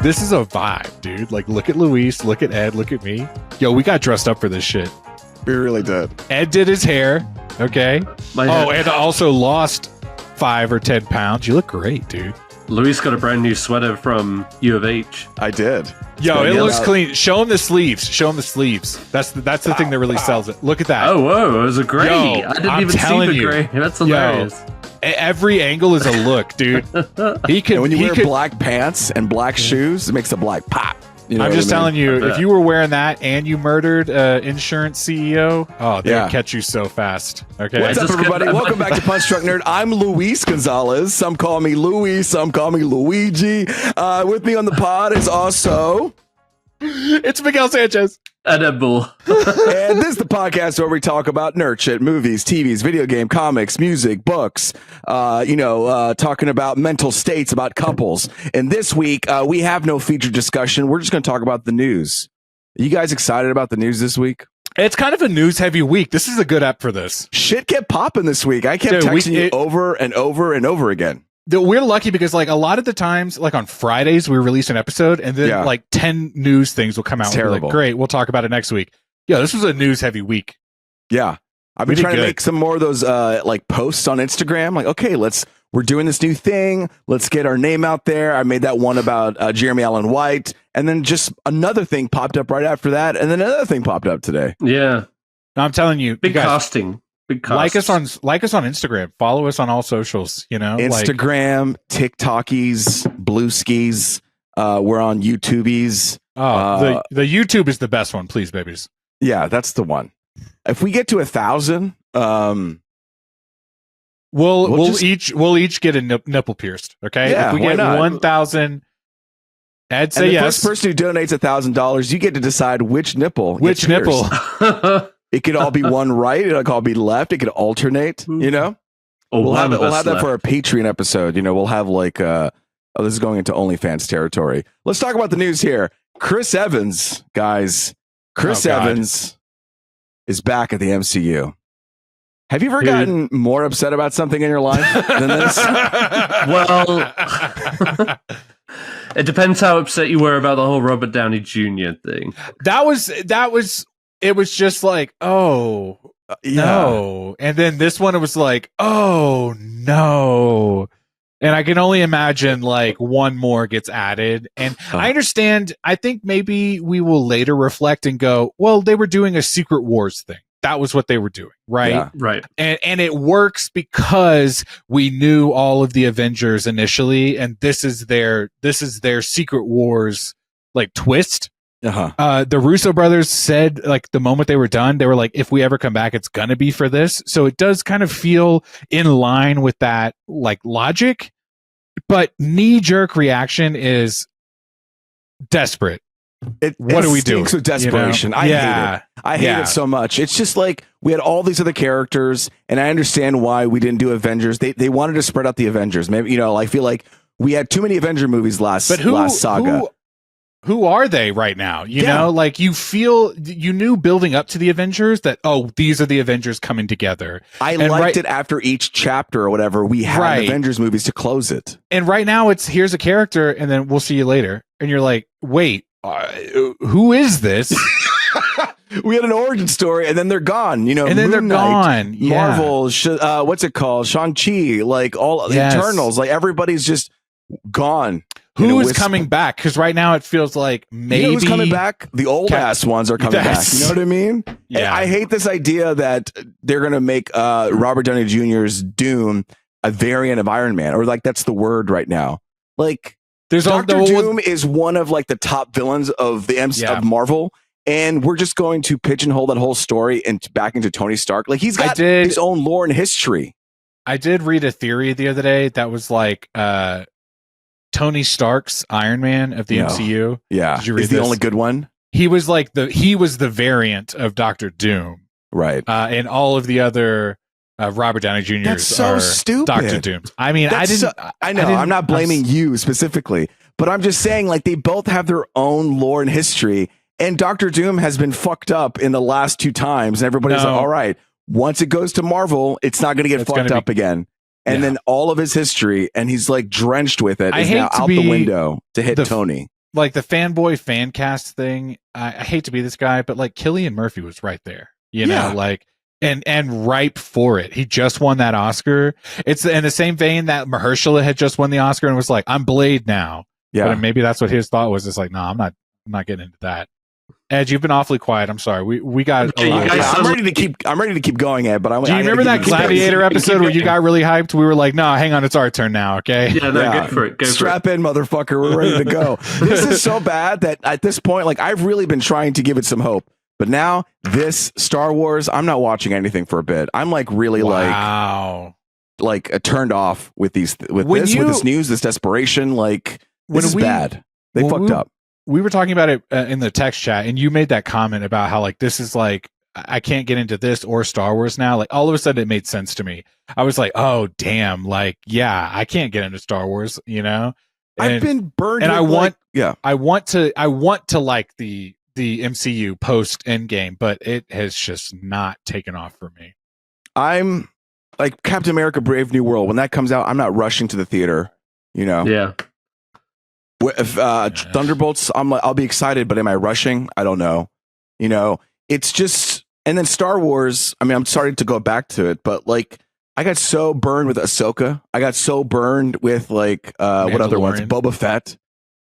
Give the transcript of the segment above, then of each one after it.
this is a vibe, dude. Like, look at Luis, look at Ed, look at me. Yo, we got dressed up for this shit. We really did. Ed did his hair. Okay. Ed also lost 5 or 10 pounds. You look great, dude. Luis got a brand new sweater from U of H. I did. Yo, it looks clean. Show him the sleeves. Show him the sleeves. That's the thing that really sells it. Look at that. Oh, whoa. It was a gray. Yo, I didn't I'm even see telling the you. gray. That's hilarious. Every angle is a look, dude. He could. And when you he wear could, black pants and black shoes, it makes the black pop. You know I'm what just I mean? telling you, I if bet. you were wearing that and you murdered insurance CEO, they'd Yeah. catch you so fast. Okay. What's up, just everybody? got- Welcome back to Punch Drunk Nerd. I'm Luis Gonzalez. Some call me Louis. Some call me Luigi. With me on the pod is also... It's Miguel Sanchez. And Ed Bull. And this is the podcast where we talk about nerd shit, movies, TVs, video game, comics, music, books, talking about mental states, about couples. And this week, we have no feature discussion. We're just going to talk about the news. Are you guys excited about the news this week? It's kind of a news heavy week. This is a good app for this. Shit kept popping this week. I kept Dude, texting you over and over and over again. We're lucky because like a lot of the times, like on Fridays, we release an episode and then Yeah. like 10 news things will come out. It's And we're like, terrible. great. We'll talk about it next week. Yeah, this was a news heavy week. Yeah. I've We been did trying to good. make some more of those like posts on Instagram. Like, okay, we're doing this new thing. Let's get our name out there. I made that one about Jeremy Allen White. And then just another thing popped up right after that. And then another thing popped up today. Yeah. No, I'm telling you, Big you guys, casting. Big cast. like us on Instagram. Follow us on all socials. You know, Instagram, TikTokies, Blueskis. We're on YouTubies. The YouTube is the best one. Please, babies. Yeah, that's the one. If we get to 1,000, We'll We'll each get a nipple pierced. Okay, Yeah, if we why get not? 1,000, Ed and say the yes. first person who donates $1,000, you get to decide which nipple. Which gets pierced. nipple? It could all be one right. It could all be left. It could alternate. You know, Or we'll have one of us that left. for a Patreon episode. You know, we'll have like this is going into OnlyFans territory. Let's talk about the news here. Chris Evans, guys. Chris Oh, God. Evans is back at the MCU. Have you ever Dude. gotten more upset about something in your life than this? Well, it depends how upset you were about the whole Robert Downey Jr. thing. it was just like, oh no. And then this one, it was like, oh no. And I can only imagine like one more gets added. And I understand. I think maybe we will later reflect and go, well, they were doing a Secret Wars thing. That was what they were doing, right? Yeah. Right. And it works because we knew all of the Avengers initially, and this is their Secret Wars like twist. The Russo brothers said like the moment they were done, they were like, if we ever come back, it's gonna be for this. So it does kind of feel in line with that like logic, but knee-jerk reaction is desperate. What do we do? With desperation. You know? I hate it. I hate it so much. It's just like we had all these other characters, and I understand why we didn't do Avengers. They wanted to spread out the Avengers. Maybe I feel like we had too many Avenger movies last saga. Who are they right now? You Yeah. know, like you knew building up to the Avengers that, oh, these are the Avengers coming together. I And liked it after each chapter or whatever. We had Right. Avengers movies to close it. And right now it's here's a character and then we'll see you later. And you're like, wait, who is this? We had an origin story, and then they're gone. You know, And then they're Moon Knight, gone. Yeah. Marvel, what's it called? Shang-Chi, like all Yes. the Eternals, like everybody's just gone. Who is coming back? Because right now it feels like maybe You know who's coming back? The old ass ones are coming back. Yes. You know what I mean? Yeah. I hate this idea that they're going to make Robert Downey Jr.'s Doom a variant of Iron Man, or like that's the word right now. Like Doctor Doom is one of like the top villains of the of Marvel, and we're just going to pigeonhole that whole story and back into Tony Stark. Like he's got his own lore and history. I did read a theory the other day that was like Tony Stark's Iron Man of the MCU. Yeah. Did you read Is the this? only good one? He was like he was the variant of Doctor Doom. Right. And all of the other Robert Downey Jr.'s That's so are stupid. Doctor Dooms. I mean, I know. I'm not blaming you specifically, but I'm just saying like they both have their own lore and history. And Doctor Doom has been fucked up in the last 2 times. And everybody's like, all right, once it goes to Marvel, it's not going to get fucked up again. And then all of his history, and he's like drenched with it, is now out the window to hit Tony. like the fanboy fan cast thing. I hate to be this guy, but like Cillian Murphy was right there, you know, like and ripe for it. He just won that Oscar. It's in the same vein that Mahershala had just won the Oscar and was like, "I'm Blade now." Yeah, but maybe that's what his thought was. It's like, no, I'm not getting into that. Ed, you've been awfully quiet. I'm sorry. We got. I'm ready to keep going, Ed. But do you remember that Gladiator episode where you got really hyped? We were like, "No, hang on, it's our turn now." Okay. Yeah, go for it. Strap in, motherfucker. We're ready to go. This is so bad that at this point, like, I've really been trying to give it some hope, but now this Star Wars, I'm not watching anything for a bit. I'm like really turned off with this news, this desperation. Like, this is bad. They fucked up. We were talking about it in the text chat, and you made that comment about how like this is like I can't get into this or Star Wars now. Like all of a sudden, it made sense to me. I was like, oh damn, like yeah, I can't get into Star Wars, you know. And, I've been burned, and I want to like the MCU post Endgame, but it has just not taken off for me. I'm like Captain America: Brave New World. When that comes out, I'm not rushing to the theater. You know. Yeah. If Thunderbolts, I'll be excited, but am I rushing? I don't know. You know, it's just, and then Star Wars. I mean, I'm sorry to go back to it, but like, I got so burned with Ahsoka. I got so burned with like what other ones? Boba Fett.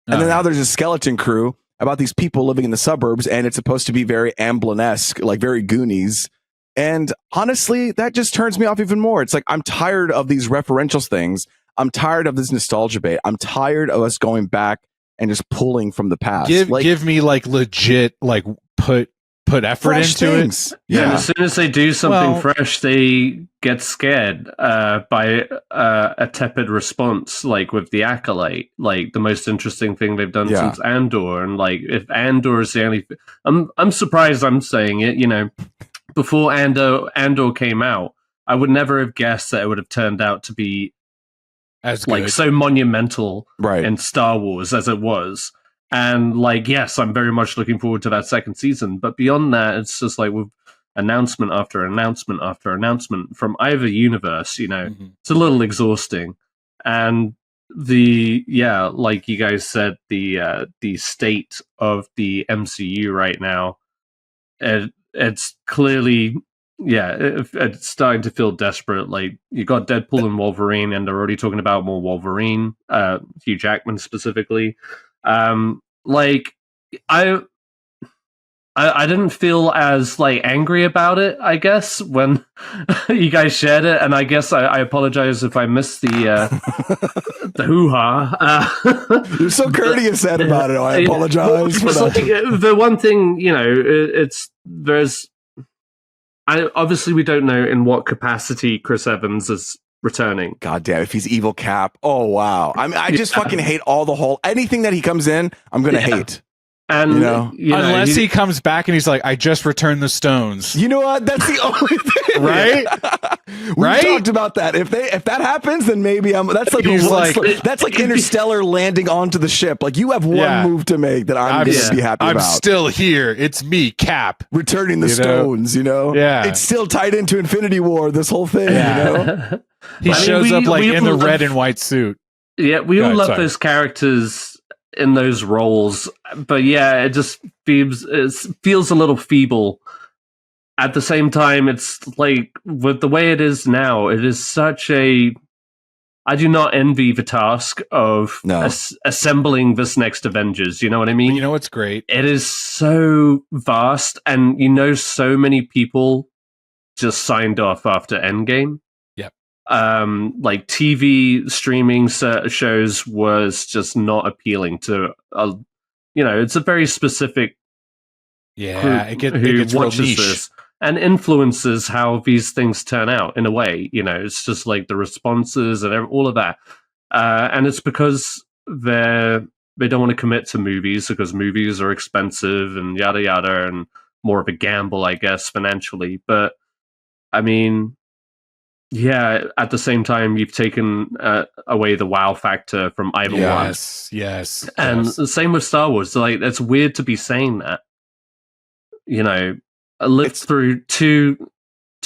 And then now there's a Skeleton Crew about these people living in the suburbs, and it's supposed to be very Amblin-esque, like very Goonies. And honestly, that just turns me off even more. It's like I'm tired of these referential things. I'm tired of this nostalgia bait. I'm tired of us going back and just pulling from the past. Give me like legit, like put effort into things. It. Yeah. And as soon as they do something fresh, they get scared by a tepid response, like with the Acolyte, like the most interesting thing they've done since Andor. And like if Andor is the only, I'm surprised I'm saying it. You know, before Andor came out, I would never have guessed that it would have turned out to be as like so monumental in Star Wars as it was. And like, yes, I'm very much looking forward to that second season. But beyond that, it's just like with announcement after announcement after announcement from either universe, you know, it's a little exhausting. And like you guys said, the state of the MCU right now, it's clearly, it's starting to feel desperate. Like you got Deadpool and Wolverine, and they're already talking about more Wolverine, Hugh Jackman specifically. Like I didn't feel as like angry about it, I guess, when you guys shared it, and I guess I apologize if I missed the hoo-ha. You're so courteous about it. I apologize for that. Like, the one thing, you know, obviously we don't know in what capacity Chris Evans is returning. God damn, if he's evil Cap. Oh wow. I mean, I just fucking hate anything that he comes in, I'm gonna hate. And unless he comes back and he's like, I just returned the stones. You know what? That's the only thing. Right? We talked about that. If that happens, then maybe that's like Interstellar landing onto the ship. Like you have one move to make that I'm gonna be happy about. I'm still here. It's me, Cap. Returning the stones, you know? Yeah. It's still tied into Infinity War, this whole thing, you know? He shows up like in the red and white suit. Yeah, we all love those characters in those roles, but it just feels a little feeble. At the same time, it's like with the way it is now, it is such a. I do not envy the task of assembling this next Avengers. You know what I mean? You know what's great? It is so vast, and so many people just signed off after Endgame. Like TV streaming shows was just not appealing to it's a very specific group it gets watches real niche. This and influences how these things turn out in a way. You know, it's just like the responses and all of that, and it's because they don't want to commit to movies because movies are expensive and yada yada and more of a gamble, I guess, financially. But I mean. Yeah, at the same time, you've taken away the wow factor from either one. Yes. And the same with Star Wars. Like, it's weird to be saying that. You know, I lived through two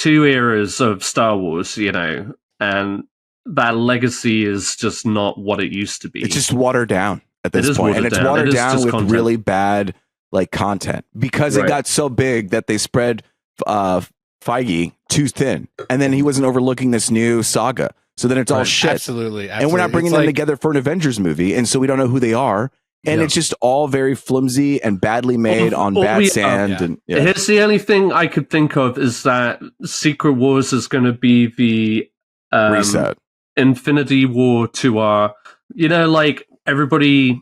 eras of Star Wars, you know, and that legacy is just not what it used to be. It's just watered down. at this point, and it's watered down with really bad like content because it got so big that they spread Feige too thin, and then he wasn't overlooking this new saga. So then it's all shit. Absolutely. And we're not bringing them together for an Avengers movie, and so we don't know who they are. And it's just all very flimsy and badly made on bad sand. And here's the only thing I could think of is that Secret Wars is going to be the reset, Infinity War to our, like everybody,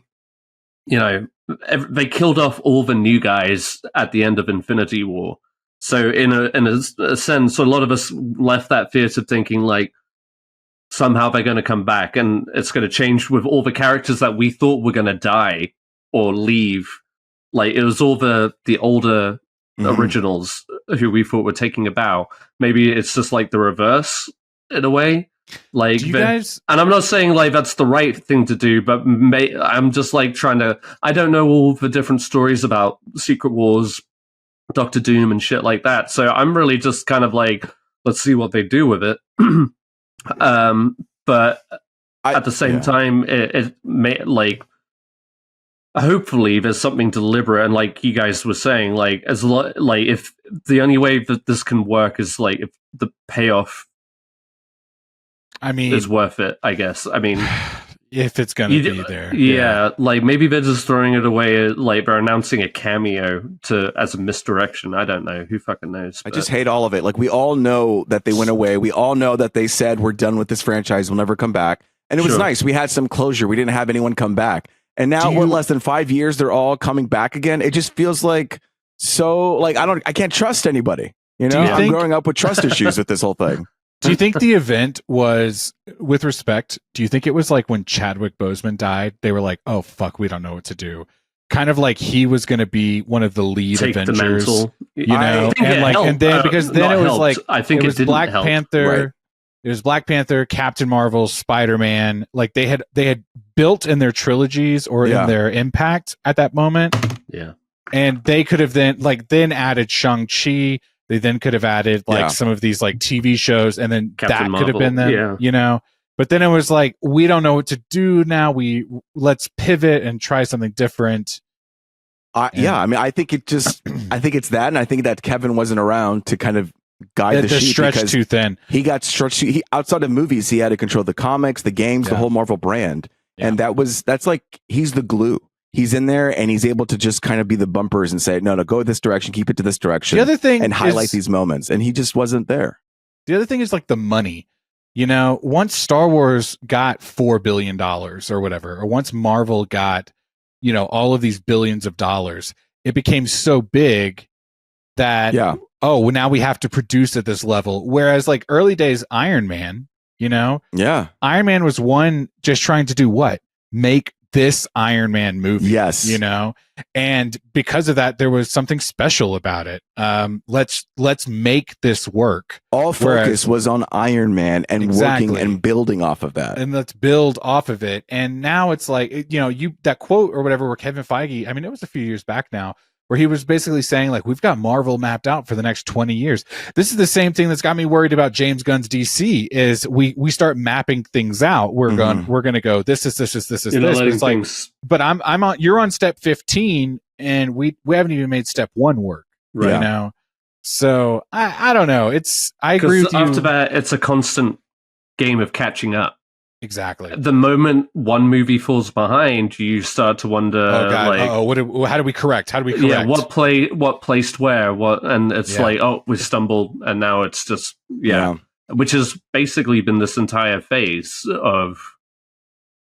they killed off all the new guys at the end of Infinity War. So in a sense, a lot of us left that theater thinking like, somehow they're going to come back and it's going to change with all the characters that we thought were going to die or leave. Like it was all the older originals who we thought were taking a bow. Maybe it's just like the reverse in a way. Like, and I'm not saying like that's the right thing to do, but I'm just like I don't know all the different stories about Secret Wars, Doctor Doom and shit like that. So I'm really just kind of like, let's see what they do with it. But at the same time, it may like hopefully there's something deliberate, and like you guys were saying, like if the only way that this can work is like if the payoff, is worth it. I guess. I mean, if it's gonna be there, like maybe they're just throwing it away, like they're announcing a cameo as a misdirection. I don't know. Who fucking knows? I just hate all of it. Like we all know that they went away. We all know that they said we're done with this franchise. We'll never come back. And it was nice. We had some closure. We didn't have anyone come back. And now we're less than 5 years. They're all coming back again. It just feels like I can't trust anybody. I'm growing up with trust issues with this whole thing. Do you think the event was, with respect, do you think it was like when Chadwick Boseman died, they were like, oh, fuck, we don't know what to do? Kind of like he was going to be be lead Avengers, and then because then it was like, I think it was Black Panther. Right. It was Black Panther, Captain Marvel, Spider-Man. Like they had built in their trilogies or in their impact at that moment. Yeah. And they could have then added Shang-Chi. They then could have added some of these like TV shows, and then Captain Marvel could have been them, But then it was like, we don't know what to do now. Let's pivot and try something different. I mean, I think it's that, and I think that Kevin wasn't around to kind of guide the sheep stretched too thin. He got stretched. Outside of movies, he had to control the comics, the games, the whole Marvel brand, and that's like he's the glue. He's in there and he's able to just kind of be the bumpers and say, no, go this direction, keep it to this direction. The other thing and highlight these moments. And he just wasn't there. The other thing is like the money. Once Star Wars got $4 billion or whatever, or once Marvel got, all of these billions of dollars, it became so big that, now we have to produce at this level. Whereas like early days Iron Man, Iron Man was one just trying to do what? Make this Iron Man movie. Yes. And because of that, there was something special about it. Let's make this work. All focus was on Iron Man and working and building off of that. And let's build off of it. And now it's like, that quote or whatever where Kevin Feige, I mean, it was a few years back now, where he was basically saying like, we've got Marvel mapped out for the next 20 years. This is the same thing that's got me worried about James Gunn's DC is we start mapping things out. We're going to go, this is this. It's like, but you're on step 15 and we haven't even made step 1 work right now. So I don't know. I agree with you. After that, it's a constant game of catching up. Exactly. The moment one movie falls behind, you start to wonder, oh God, how do we correct? How do we correct? Yeah, what placed where? And it's like, oh, we stumbled, and now it's just which has basically been this entire phase of.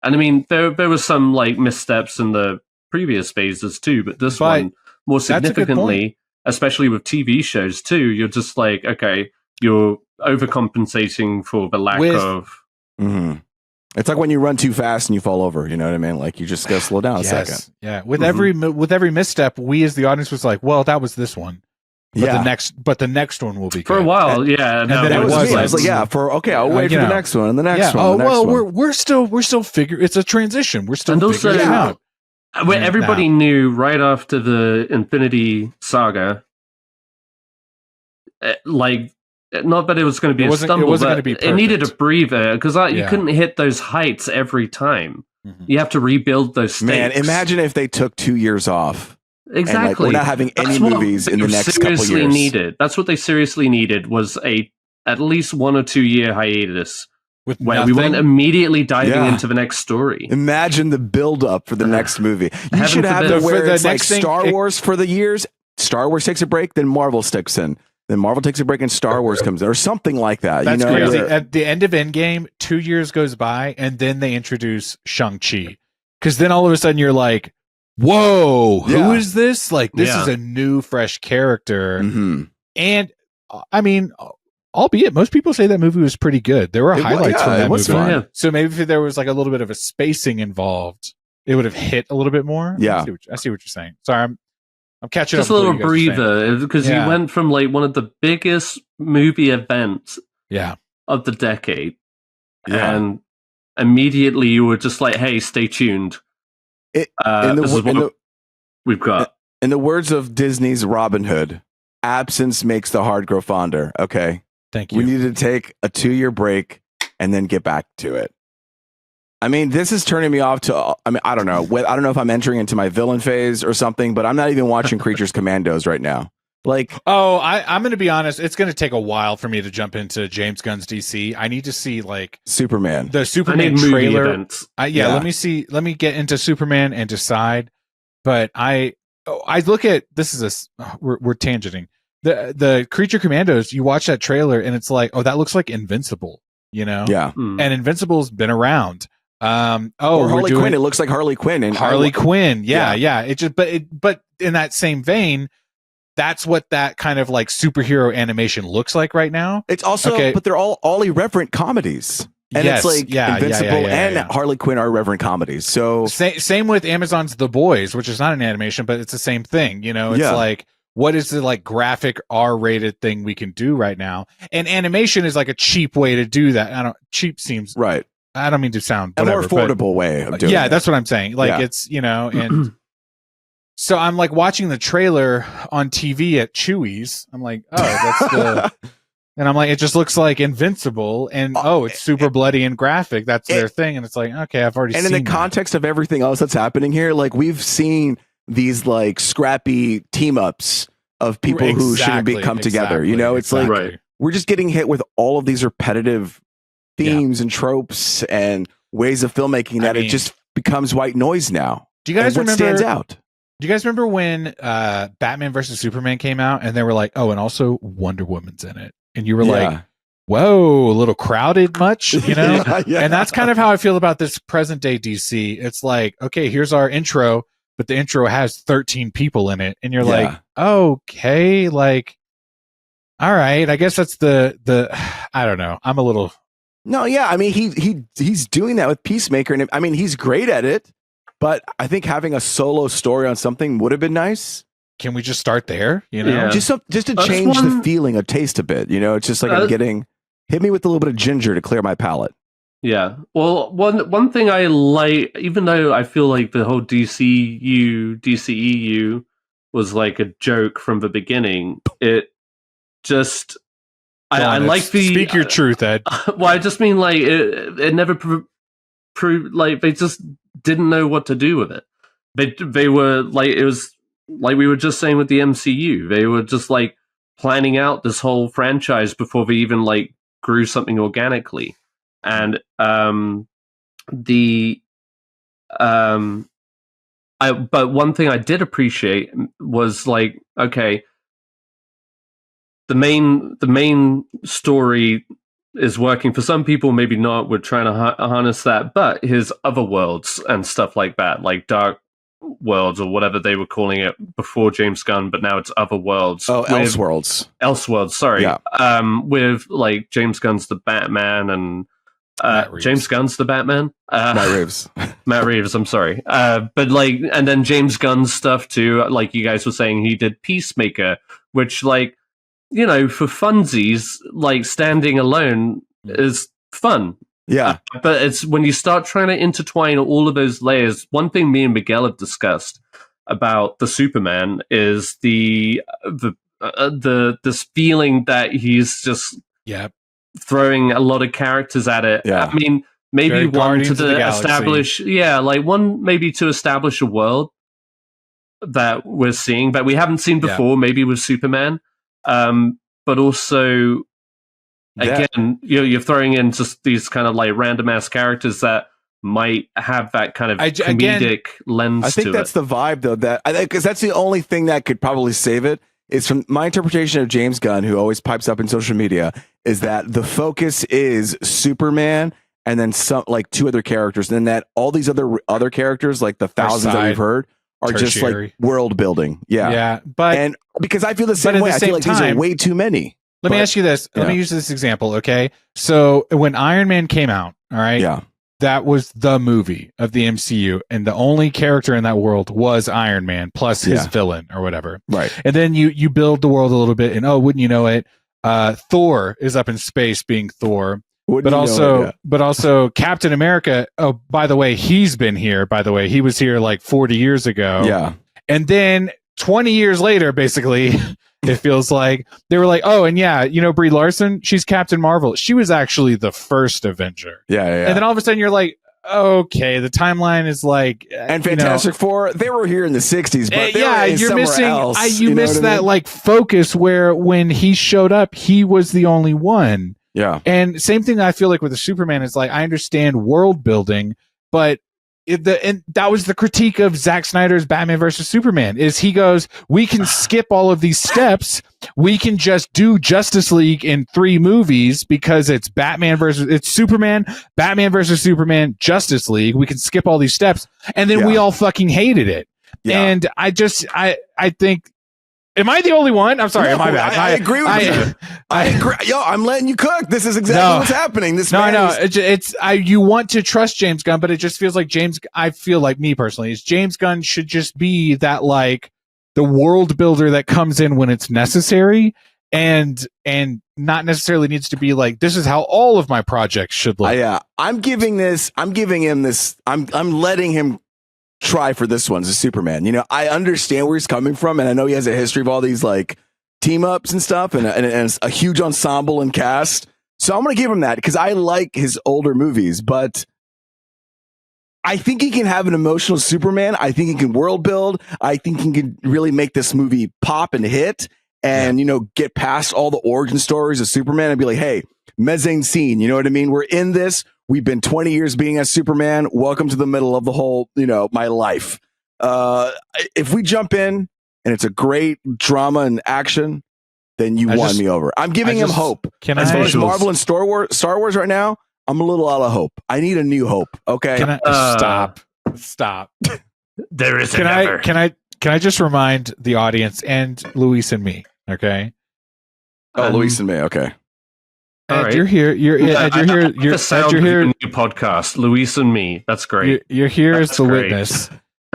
And I mean, there was some like missteps in the previous phases too, but this one more significantly, especially with TV shows too, you're just like, okay, you're overcompensating for the lack of. Mm-hmm. It's like when you run too fast and you fall over. You know what I mean? Like you just gotta slow down a second. Yeah. With every misstep, we as the audience was like, well, that was this one. But the next one will be for good. A while. And then it was me. I was like, I'll wait for the next one and the next one. Oh, well, we're still figuring. It's a transition. We're still figuring it out. Everybody knew right after the Infinity Saga, like. Not that it was going to be a stumble, but it needed a breather because you couldn't hit those heights every time. You have to rebuild those stakes. Man, imagine if they took 2 years off. Exactly. And, we're not having any movies in the next couple years. Needed. That's what they seriously needed, was at least 1 or 2 year hiatus where we weren't immediately diving into the next story. Imagine the build up for the next movie. You should have it where it's like Star Wars for the years. Star Wars takes a break, then Marvel sticks in. Then Marvel takes a break and Star Wars comes in, or something like that. That's crazy. At the end of Endgame, 2 years goes by, and then they introduce Shang-Chi. Because then all of a sudden you're like, whoa, who is this? Like, this is a new, fresh character. Mm-hmm. And, I mean, albeit most people say that movie was pretty good. There were highlights from that movie. Fun. So maybe if there was like a little bit of a spacing involved, it would have hit a little bit more. Yeah. I see what you're saying. Sorry, I'm catching up. Just a little breather, because you went from like one of the biggest movie events of the decade. Yeah. And immediately you were just like, hey, stay tuned. This is what we've got. In the words of Disney's Robin Hood, absence makes the heart grow fonder. Okay. Thank you. We need to take a 2-year break and then get back to it. I mean, this is turning me off to, I don't know. I don't know if I'm entering into my villain phase or something, but I'm not even watching Creatures Commandos right now. Like, I'm going to be honest. It's going to take a while for me to jump into James Gunn's DC. I need to see like Superman, the Superman trailer. Let me get into Superman and decide. But I look at this we're tangenting the Creature Commandos. You watch that trailer and it's like, oh, that looks like Invincible, Yeah. And Invincible's been around. Or Harley Quinn. It looks like Harley Quinn and Harley Quinn. Yeah. It just, but in that same vein, that's what that kind of like superhero animation looks like right now. It's also, but they're all irreverent comedies. And it's like Invincible and Harley Quinn are irreverent comedies. So same with Amazon's The Boys, which is not an animation, but it's the same thing. It's like, what is the like graphic R-rated thing we can do right now? And animation is like a cheap way to do that. Cheap seems right. I don't mean to sound a more affordable way of doing it. That's what I'm saying. Like it's, and so I'm like watching the trailer on TV at Chewy's. I'm like, oh, that's the, and I'm like, it just looks like Invincible, and it's super bloody and graphic. That's their thing, and it's like, okay, I've already seen And in the context of everything else that's happening here, like we've seen these like scrappy team ups of people who shouldn't come together. It's like we're just getting hit with all of these repetitive themes and tropes and ways of filmmaking that it just becomes white noise now. Do you guys remember? What stands out? Do you guys remember when Batman versus Superman came out and they were like, oh, and also Wonder Woman's in it? And you were like, whoa, a little crowded much, And that's kind of how I feel about this present day DC. It's like, okay, here's our intro, but the intro has 13 people in it. And you're like, okay, like, all right, I guess that's the I don't know. I'm a little. No, yeah. I mean, he's doing that with Peacemaker. And I mean, he's great at it. But I think having a solo story on something would have been nice. Can we just start there? Just to change the feeling, a taste a bit. It's just like I'm getting hit me with a little bit of ginger to clear my palate. Yeah. Well, one thing I like, even though I feel like the whole DCEU was like a joke from the beginning, it just I like the speak your truth, Ed. Well, I just mean like it never proved like they just didn't know what to do with it. They were like, it was like we were just saying with the MCU. They were just like planning out this whole franchise before they even like grew something organically. And but one thing I did appreciate was like, okay, the main story is working for some people, maybe not. We're trying to harness that, but his other worlds and stuff like that, like Dark Worlds or whatever they were calling it before James Gunn, but now it's Other Worlds. Oh, Elseworlds, sorry. Yeah. With like James Gunn's the Batman and James Gunn's the Batman. Matt Reeves. Matt Reeves, I'm sorry. But like, and then James Gunn's stuff too, like you guys were saying, he did Peacemaker, which like, for funsies, like standing alone is fun. Yeah. But it's when you start trying to intertwine all of those layers. One thing me and Miguel have discussed about the Superman is this feeling that he's just throwing a lot of characters at it. Yeah. I mean, maybe one to establish, one maybe to establish a world that we're seeing that we haven't seen before, maybe with Superman, but also again, you're throwing in just these kind of like random ass characters that might have that kind of comedic lens. I think that's the vibe, though. That because that's the only thing that could probably save it. Is from my interpretation of James Gunn, who always pipes up in social media, is that the focus is Superman and then some like two other characters, and then that all these other characters, like the thousands that we've heard, are just like world building. Yeah, and because I feel the same way. I feel like these are way too many. Let me ask you this. Let me use this example. Okay, so when Iron Man came out, all right, that was the movie of the MCU, and the only character in that world was Iron Man plus his villain or whatever. Right. And then you build the world a little bit, and wouldn't you know it, Thor is up in space being Thor. But also Captain America. Oh, by the way, he's been here. By the way, he was here like 40 years ago. Yeah. And then 20 years later, basically, it feels like they were like, oh, and Brie Larson, she's Captain Marvel. She was actually the first Avenger. Yeah. And then all of a sudden you're like, okay, the timeline is like, and Fantastic Four, they were here in the 60s, but you're missing else, you missed that like focus where when he showed up, he was the only one. Yeah. And same thing I feel like with the Superman is like, I understand world building, but and that was the critique of Zack Snyder's Batman versus Superman is he goes, we can skip all of these steps. We can just do Justice League in 3 movies because it's it's Superman, Batman versus Superman, Justice League. We can skip all these steps. And then we all fucking hated it. Yeah. And I think, am I the only one? I'm sorry. No, my bad. I agree with you. I agree. Yo, I'm letting you cook. This is exactly what's happening. You want to trust James Gunn, but it just feels like I feel like me personally is James Gunn should just be that like the world builder that comes in when it's necessary and not necessarily needs to be like, this is how all of my projects should look. I'm letting him try for this one as a Superman. I understand where he's coming from, and I know he has a history of all these like team ups and stuff, and a huge ensemble and cast. So I'm going to give him that because I like his older movies, but I think he can have an emotional Superman. I think he can world build. I think he can really make this movie pop and hit, and get past all the origin stories of Superman and be like, hey, mezzanine scene. You know what I mean? We're in this. We've been 20 years being a Superman. Welcome to the middle of the whole, my life. If we jump in and it's a great drama and action, then you won me over. I'm giving him hope. As far as Marvel and Star Wars right now, I'm a little out of hope. I need a new hope. Okay. Stop. There is never. Can I just remind the audience and Luis and me? Okay. Luis and me. Okay. Ed, right. You're here. You're here. You're here. New podcast, Luis and me. That's great. You're here as the witness.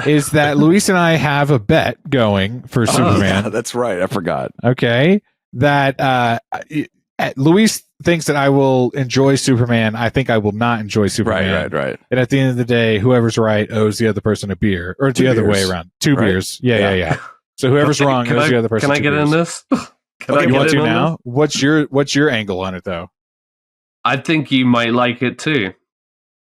Is that Luis and I have a bet going for Superman? Yeah, that's right. I forgot. Okay, that Luis thinks that I will enjoy Superman. I think I will not enjoy Superman. Right. And at the end of the day, whoever's right owes the other person a beer, or the other way around. 2 beers. Yeah. So whoever's wrong owes the other person. Can I get in this? You want to now? What's your angle on it, though? I think you might like it too,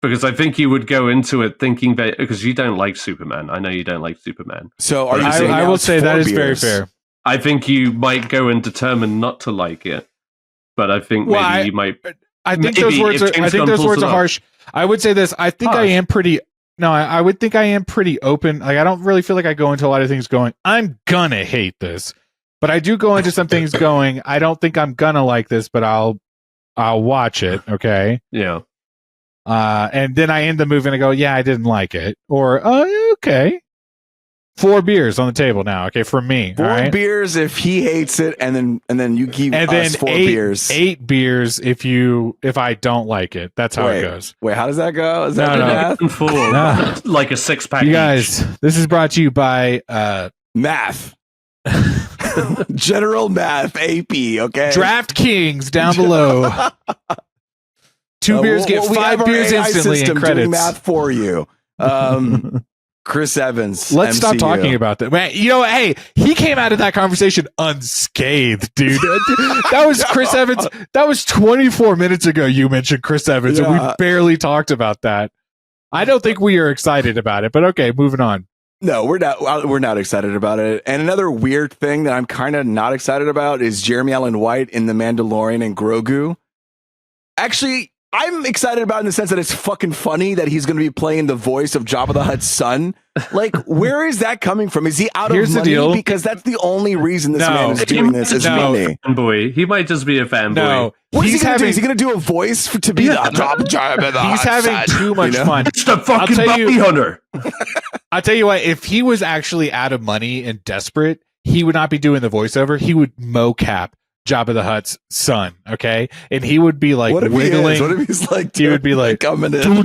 because I think you would go into it thinking that because you don't like Superman. I know you don't like Superman. So are you saying I will say that is very fair. I think you might go and determine not to like it, but I think maybe you might. I think those words are harsh. I would say this. I think I am pretty. No, I would think I am pretty open. Like I don't really feel like I go into a lot of things going, I'm gonna hate this. But I do go into some things going, I don't think I'm gonna like this, but I'll watch it, okay? Yeah. And then I end the movie and I go, yeah, I didn't like it. Or, okay. 4 beers on the table now, okay, from me. 4 beers if he hates it, and then you give us 4 beers. 8 beers if I don't like it. That's how it goes. Wait, how does that go? Is that math? No. Like a 6-pack. You guys, this is brought to you by math. General Math AP, okay? DraftKings down below. 2 beers get 5 beers instantly in credits. Doing math for you. Chris Evans. Let's MCU. stop talking about that. Man, hey, he came out of that conversation unscathed, dude. That was Chris Evans. That was 24 minutes ago you mentioned Chris Evans, and we barely talked about that. I don't think we are excited about it, but okay, moving on. No, we're not. We're not excited about it. And another weird thing that I'm kind of not excited about is Jeremy Allen White in The Mandalorian and Grogu. Actually, I'm excited about it in the sense that it's fucking funny that he's going to be playing the voice of Jabba the Hutt's son. Like, where is that coming from? Is he out Here's of money? the deal. Because that's the only reason this man is doing this. Is money. Fanboy. He might just be a fanboy. No, what is he going to do? Is he going to do a voice to be the Jabba the Hutt? He's having too much fun. It's the fucking bounty hunter. I'll tell you what. If he was actually out of money and desperate, he would not be doing the voiceover. He would mocap Jabba the Hutt's son, okay? And he would be like wiggling. What if he's like, he would be like, coming in. You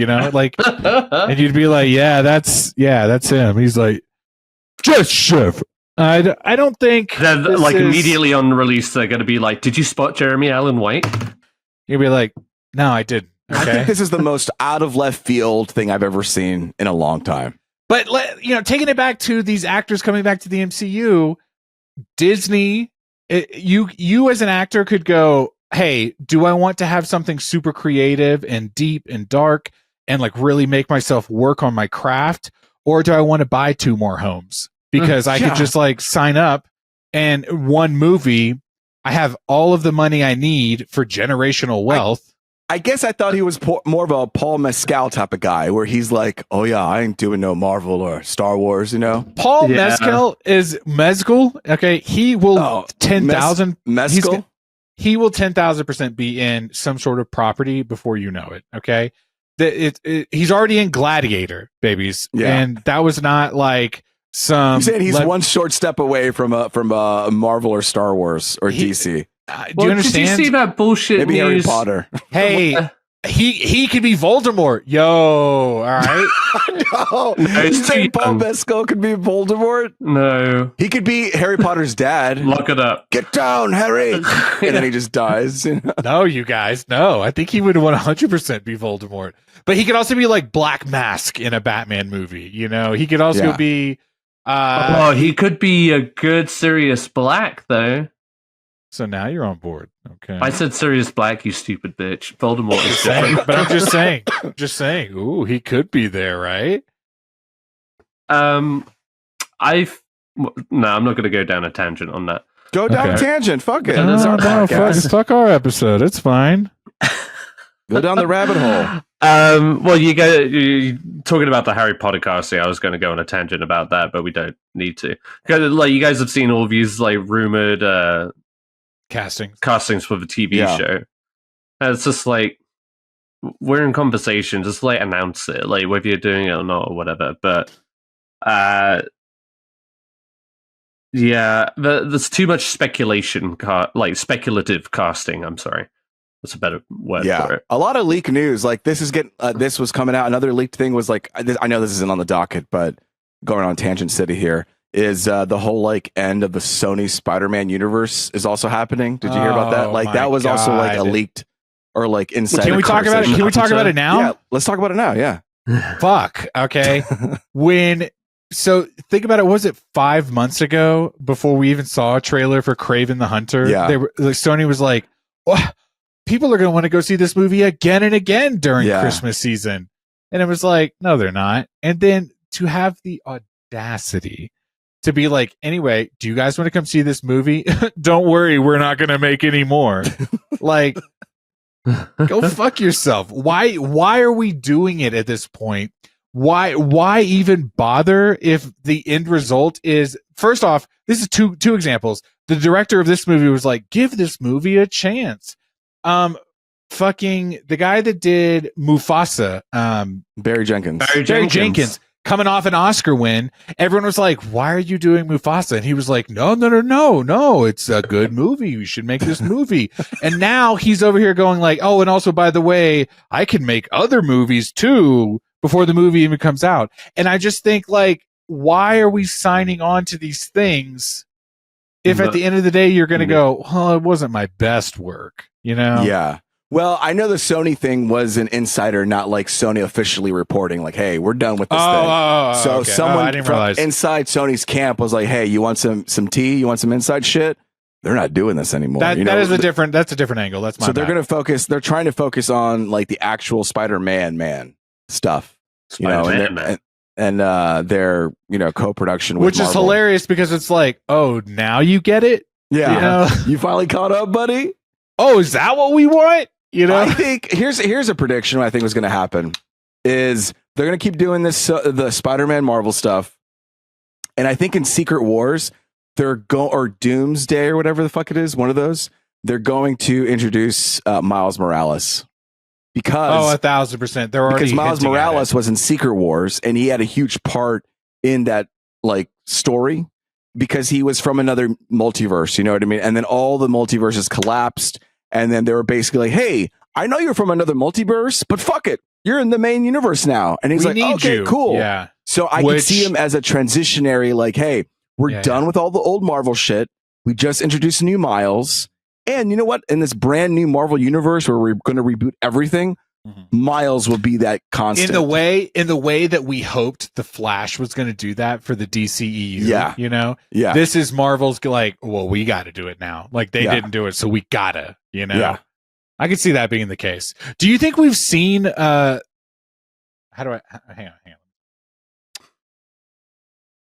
know, like, and you'd be like, that's him. He's like, just chef. I don't think like immediately on release they're going to be like, did you spot Jeremy Allen White? You'd be like, no, I didn't. Okay? I think this is the most out of left field thing I've ever seen in a long time. But taking it back to these actors coming back to the MCU. Disney, you as an actor could go, hey, do I want to have something super creative and deep and dark and like really make myself work on my craft, or do I want to buy 2 more homes because I could just like sign up and one movie I have all of the money I need for generational wealth. I guess I thought he was more of a Paul Mescal type of guy where he's like, oh yeah, I ain't doing no Marvel or Star Wars, Paul Mescal is Mezcal. Okay. He will 10,000 Mescal. He will 10,000% be in some sort of property before you know it. Okay. He's already in Gladiator, babies. Yeah. And that was not like some. You're saying he's one short step away from a Marvel or Star Wars or DC. Do you understand? Did you see that bullshit Maybe news? Harry Potter. Hey, he could be Voldemort. Yo, all right. No, you saying Paul Mescal could be Voldemort? No, he could be Harry Potter's dad. Look it up. Get down, Harry, and then he just dies. No, you guys, no. I think he would 100% be Voldemort. But he could also be like Black Mask in a Batman movie. He could also be. He could be a good Sirius Black though. So now you're on board. Okay. I said Sirius Black, you stupid bitch. Voldemort is different. But I'm just saying. Ooh, he could be there, right? No, I'm not going to go down a tangent on that. Go down a tangent. Fuck it. No, fuck our episode. It's fine. Go down the rabbit hole. Well, you talking about the Harry Potter casting. I was going to go on a tangent about that, but we don't need to. Because, like, you guys have seen all of these like rumored castings for the TV show. And it's just like we're in conversation. Just like announce it, like whether you're doing it or not or whatever. But there's too much speculation. Speculative casting. I'm sorry. That's a better word for it. A lot of leak news. Like this was coming out. Another leaked thing was like, I know this isn't on the docket, but going on Tangent City here is the whole like end of the Sony Spider-Man universe is also happening. Did you hear about that? Like that was also like a leaked or like inside. Can we talk about it? Can we talk about it now? Yeah, let's talk about it now. Yeah. Fuck. Okay. So think about it. Was it 5 months ago before we even saw a trailer for Kraven the Hunter? Yeah. Sony was like, oh, people are going to want to go see this movie again and again during Christmas season. And it was like, no, they're not. And then to have the audacity to be like, anyway, do you guys want to come see this movie? Don't worry, we're not going to make any more. Like, go fuck yourself. Why are we doing it at this point? Why even bother if the end result is, first off, this is two examples. The director of this movie was like, give this movie a chance. Fucking the guy that did Mufasa, Barry Jenkins, coming off an Oscar win. Everyone was like, why are you doing Mufasa? And he was like, no, it's a good movie. You should make this movie. And now he's over here going like, oh, and also, by the way, I can make other movies too before the movie even comes out. And I just think like, why are we signing on to these things if at the end of the day you're going to go, oh, it wasn't my best work, Yeah. Well, I know the Sony thing was an insider, not like Sony officially reporting, like, "Hey, we're done with this thing." So okay. someone from inside Sony's camp was like, "Hey, you want some tea? You want some inside shit?" They're not doing this anymore. That's a different angle. That's my so they're going to focus. They're trying to focus on like the actual Spider-Man stuff, and their co-production, which with is hilarious because it's like, oh, now you get it. Yeah, you finally caught up, buddy. Oh, is that what we want? I think here's a prediction. What I think was going to happen is they're going to keep doing this the Spider-Man Marvel stuff, and I think in Secret Wars or Doomsday or whatever the fuck it is, one of those, they're going to introduce Miles Morales because 1,000%. They're already because Miles Morales was in Secret Wars and he had a huge part in that like story because he was from another multiverse. You know what I mean? And then all the multiverses collapsed. And then they were basically like, "Hey, I know you're from another multiverse, but fuck it. You're in the main universe now." And he's like, "Okay, cool." Yeah. So I can see him as a transitionary, like, "Hey, we're done with all the old Marvel shit. We just introduced new Miles. And you know what? In this brand new Marvel universe where we're going to reboot everything, Miles will be that constant." In the way that we hoped the Flash was going to do that for the DCEU. Yeah. Yeah. This is Marvel's like, well, we got to do it now. Like they didn't do it, so we gotta. Yeah. I could see that being the case. Do you think we've seen? Hang on.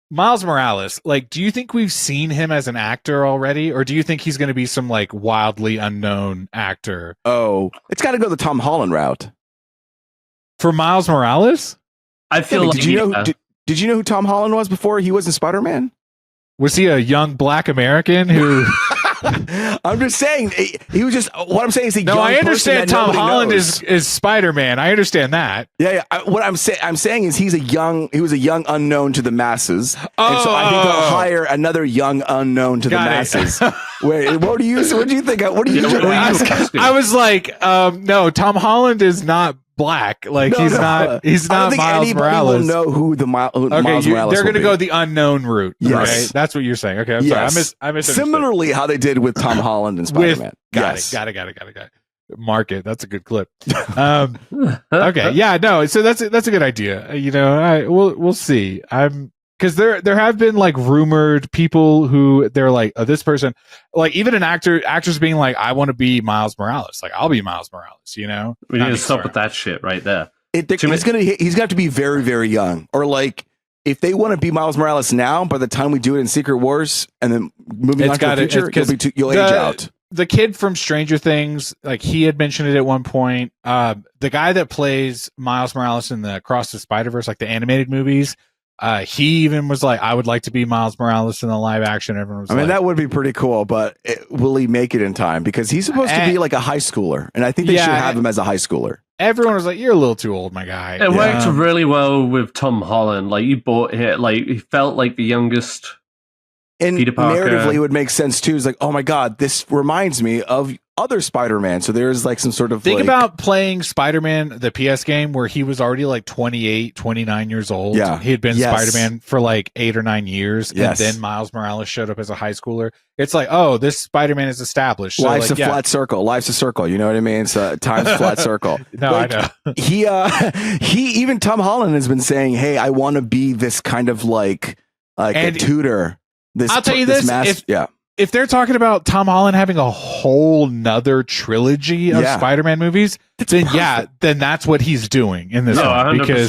Miles Morales, like, do you think we've seen him as an actor already, or do you think he's going to be some like wildly unknown actor? Oh, it's got to go the Tom Holland route for Miles Morales. I feel like did you know who Tom Holland was before he was in Spider-Man? Was he a young Black American who? I'm just saying he was just. What I'm saying is I understand Tom Holland is Spider-Man. I understand that. Yeah. What I'm saying is he was a young unknown to the masses, and so I think they'll hire another young unknown to the masses. Wait, what do you think? What do you ask? I was like, no, Tom Holland is not Black. Like he's not. He's not Miles Morales. Will know who Miles Morales. They're going to go the unknown route. Yes, right? That's what you're saying. Okay, I'm sorry. I misunderstood. Similarly, how they did with Tom Holland and Spider-Man. Got it. Mark it. That's a good clip. Okay, yeah, no. So that's a good idea. We'll see. Because there have been like rumored people who they're like, oh, this person, like even actors being like, I want to be Miles Morales. Like I'll be Miles Morales. We need to stop with that shit right there. He's gonna have to be very, very young, or like if they want to be Miles Morales now, by the time we do it in Secret Wars and then moving on to the future, you'll age out. The kid from Stranger Things, like he had mentioned it at one point. The guy that plays Miles Morales in the Across the Spider-Verse, like the animated movies. He even was like, I would like to be Miles Morales in the live action. Everyone was that would be pretty cool, but will he make it in time? Because he's supposed to be like a high schooler, and I think they should have him as a high schooler. Everyone was like, you're a little too old, my guy. It worked really well with Tom Holland. Like you bought it, like he felt like the youngest. And Peter Parker. Narratively, it would make sense too. It's like, oh my god, this reminds me of other Spider-Man. So there's like some sort of think about playing Spider-Man, the PS game, where he was already like 28, 29 years old. Yeah. He had been Spider-Man for like 8 or 9 years. Yes. And then Miles Morales showed up as a high schooler. It's like, oh, this Spider-Man is established. So life's a flat circle. Life's a circle. You know what I mean? So time's a flat circle. No, like, I know. He even Tom Holland has been saying, hey, I want to be this kind of like a tutor. I'll tell you this, if they're talking about Tom Holland having a whole nother trilogy of Spider-Man movies, then that's what he's doing in this one. Because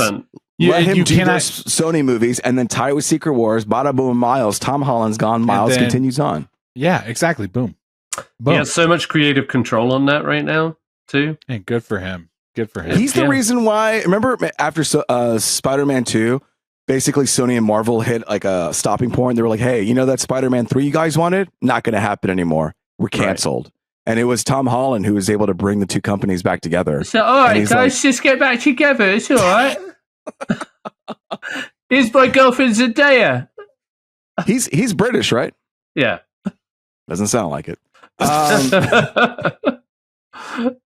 let him do those Sony movies and then tie it with Secret Wars, bada boom, Miles. Tom Holland's gone, Miles continues on. Yeah, exactly. Boom. He has so much creative control on that right now, too. And good for him. He's the reason why, remember after Spider-Man 2, basically, Sony and Marvel hit like a stopping point. They were like, hey, that Spider-Man 3 you guys wanted? Not going to happen anymore. We're canceled. Right. And it was Tom Holland who was able to bring the two companies back together. So, all right, guys, just get back together. It's all right. Here's my girlfriend Zendaya. He's British, right? Yeah. Doesn't sound like it.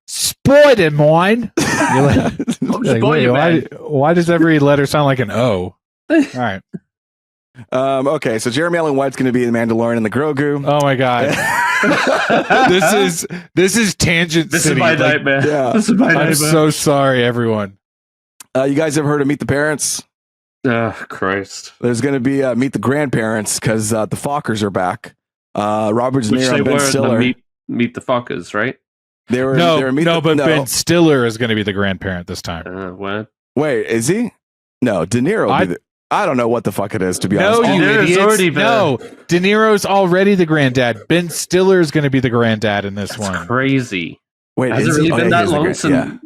Spider-Man. Why does every letter sound like an O? All right. Okay, so Jeremy Allen White's going to be the Mandalorian and the Grogu. Oh my god, this is tangent. This City. is my nightmare. Yeah. This is my nightmare. I'm so sorry, everyone. You guys ever heard of Meet the Parents? Christ. There's going to be Meet the Grandparents because the Fockers are back. Robert De Niro and Ben Stiller. Meet the Fockers, right? They were Ben Stiller is going to be the grandparent this time. What? Wait, is he? No, De Niro. I don't know what the fuck it is, to be honest. No, you idiots. No, De Niro's already the granddad. Ben Stiller is going to be the granddad in this one. Crazy. Wait, has it really been that long since? Yeah.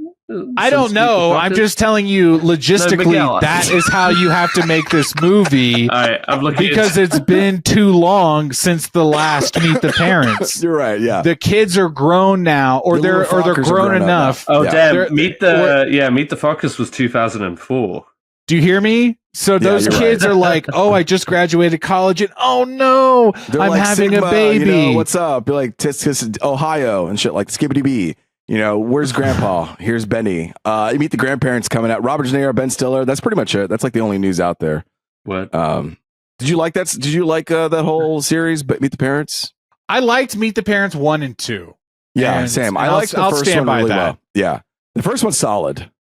I don't know. I'm just telling you, logistically, that is how you have to make this movie. All right, I'm looking because it's been too long since the last Meet the Parents. You're right. Yeah, the kids are grown now, or they're grown enough. Oh damn! Meet the Fockers was 2004. Do you hear me? So those kids are like, "Oh, I just graduated college, and oh no, I'm like, having Sigma, a baby. You know, what's up?" You're like, "Tis Ohio and shit, like Skibbity Bee." You know, where's Grandpa? Here's Benny. You Meet the Grandparents coming out. Robert De Niro, Ben Stiller. That's pretty much it. That's like the only news out there. What? Did you like that? Did you like that whole series? But Meet the Parents. I liked Meet the Parents 1 and 2. Yeah, same. I liked the first one really well. Yeah, the first one's solid.